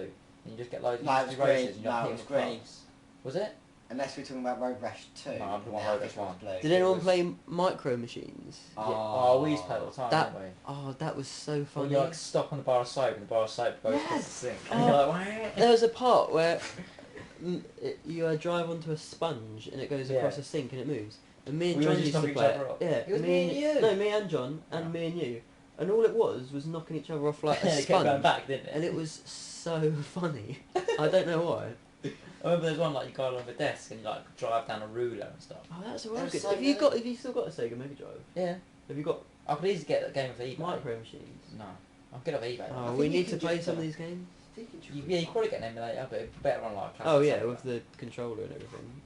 Speaker 3: and you just get loads of
Speaker 1: No, it was
Speaker 3: races
Speaker 1: green.
Speaker 3: and you're
Speaker 1: No, it
Speaker 3: hitting
Speaker 1: was
Speaker 3: the
Speaker 1: green.
Speaker 3: clubs. Was it?
Speaker 1: Unless we're talking about Road Rash 2.
Speaker 3: No, I'm talking about
Speaker 1: now
Speaker 3: Road
Speaker 1: this
Speaker 3: Rash
Speaker 1: was
Speaker 3: 1.
Speaker 1: blue.
Speaker 2: Did anyone play Micro Machines?
Speaker 3: Oh, we used to play it all the time,
Speaker 2: That-
Speaker 3: didn't we?
Speaker 2: Oh, that was so
Speaker 3: When
Speaker 2: funny.
Speaker 3: you like stop on the bar of soap and the bar of soap goes across the
Speaker 2: Yes.
Speaker 3: sink.
Speaker 2: Oh.
Speaker 3: And you're like,
Speaker 2: There was a part where you drive onto a sponge and it goes
Speaker 3: Yeah.
Speaker 2: across a sink and it moves. And me and
Speaker 3: We
Speaker 2: John
Speaker 3: always
Speaker 2: used to
Speaker 3: knock each
Speaker 2: play
Speaker 3: other
Speaker 2: it.
Speaker 3: off.
Speaker 2: Yeah,
Speaker 3: It was me and you.
Speaker 2: No, me and John and
Speaker 3: Yeah.
Speaker 2: me and you. And all it was knocking each other off like a
Speaker 3: it kept going
Speaker 2: sponge.
Speaker 3: back, didn't it?
Speaker 2: And it was so funny. I don't know why.
Speaker 3: I remember there's one like you go along the desk and you like drive down a ruler and stuff.
Speaker 2: Oh, that's a
Speaker 1: That
Speaker 2: real
Speaker 1: was
Speaker 2: good.
Speaker 1: so
Speaker 2: Have you
Speaker 1: good.
Speaker 2: got? Have you still got a Sega Mega Drive?
Speaker 3: Yeah.
Speaker 2: Have you got
Speaker 3: I could easily get that game for eBay.
Speaker 2: Micro Machines?
Speaker 3: No. I'll get it off eBay.
Speaker 2: Oh,
Speaker 1: think
Speaker 2: we
Speaker 1: you
Speaker 2: need
Speaker 1: can
Speaker 2: to play
Speaker 1: just,
Speaker 2: some of these games.
Speaker 3: Yeah, you probably get an emulator, but it's better on like.
Speaker 2: Oh yeah,
Speaker 3: classic
Speaker 2: with
Speaker 3: Sega.
Speaker 2: the controller and everything.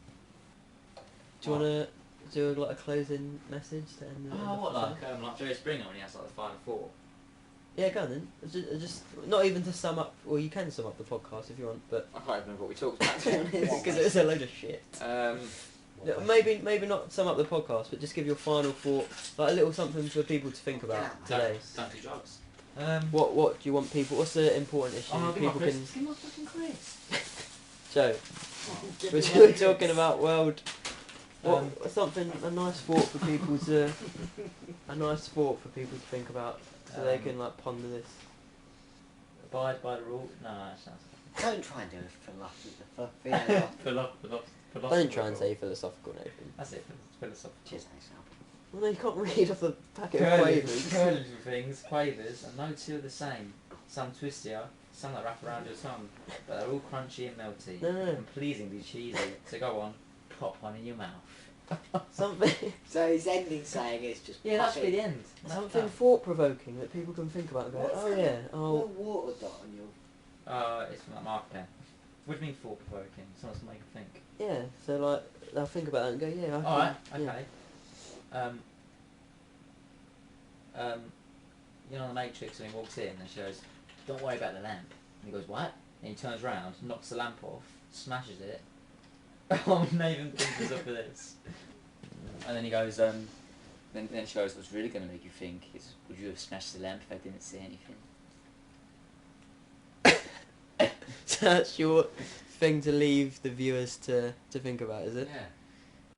Speaker 2: Do you wanna do like a closing message to end the? end
Speaker 3: Oh,
Speaker 2: the
Speaker 3: what
Speaker 2: podcast?
Speaker 3: like Jerry Springer when he has like the Final Four.
Speaker 2: Yeah, go on then. Just not even to sum up. Well, you can sum up the podcast if you want, but
Speaker 3: I can't remember what we talked about. To be honest.
Speaker 2: because it's a load of shit.
Speaker 3: Um,
Speaker 2: Yeah, maybe not sum up the podcast, but just give your final thought, like a little something for people to think about today.
Speaker 3: Don't do drugs.
Speaker 2: What do you want people? What's the important issue
Speaker 3: Oh,
Speaker 2: people can?
Speaker 3: Give my fucking Chris.
Speaker 2: Joe,
Speaker 1: Give
Speaker 2: we're
Speaker 1: me
Speaker 2: talking about world. What
Speaker 3: Um,
Speaker 2: something a nice thought for people to, a nice thought for people to think about, so they can like ponder this.
Speaker 3: Abide by the rule. No, that sounds.
Speaker 1: Don't try and do a philosophy.
Speaker 2: Don't try and say philosophical, Nathan.
Speaker 3: That's it. Philosophy.
Speaker 1: Cheers, thanks, Al.
Speaker 2: Well, no, you can't read off the packet of
Speaker 3: Curly
Speaker 2: quavers.
Speaker 3: things, quavers, and no two are the same. Some twistier, some that wrap around your tongue, but they're all crunchy and melty,
Speaker 2: No.
Speaker 3: and pleasingly cheesy. So go on, pop one in your mouth.
Speaker 2: Something,
Speaker 1: So his ending saying is just
Speaker 3: Yeah, that
Speaker 1: pop
Speaker 3: should be
Speaker 1: it.
Speaker 3: the end.
Speaker 2: something thought-provoking that people can think about and go,
Speaker 1: What's
Speaker 2: oh
Speaker 1: that?
Speaker 2: yeah,
Speaker 1: No
Speaker 2: oh
Speaker 1: water dot on your.
Speaker 3: It's from that marker pen. What do you mean thought provoking? Someone's to make them think.
Speaker 2: yeah. So like, they'll think about it and go, yeah. I
Speaker 3: Alright,
Speaker 2: can, yeah.
Speaker 3: okay. You know, the Matrix when he walks in and she goes, "Don't worry about the lamp." And he goes, "What?" And he turns around, knocks the lamp off, smashes it. Oh, Nathan thinks us up for this. And then he goes, then she goes, "What's really going to make you think is, would you have smashed the lamp if I didn't say anything?"
Speaker 2: So that's your thing to leave the viewers to think about, is it?
Speaker 3: Yeah.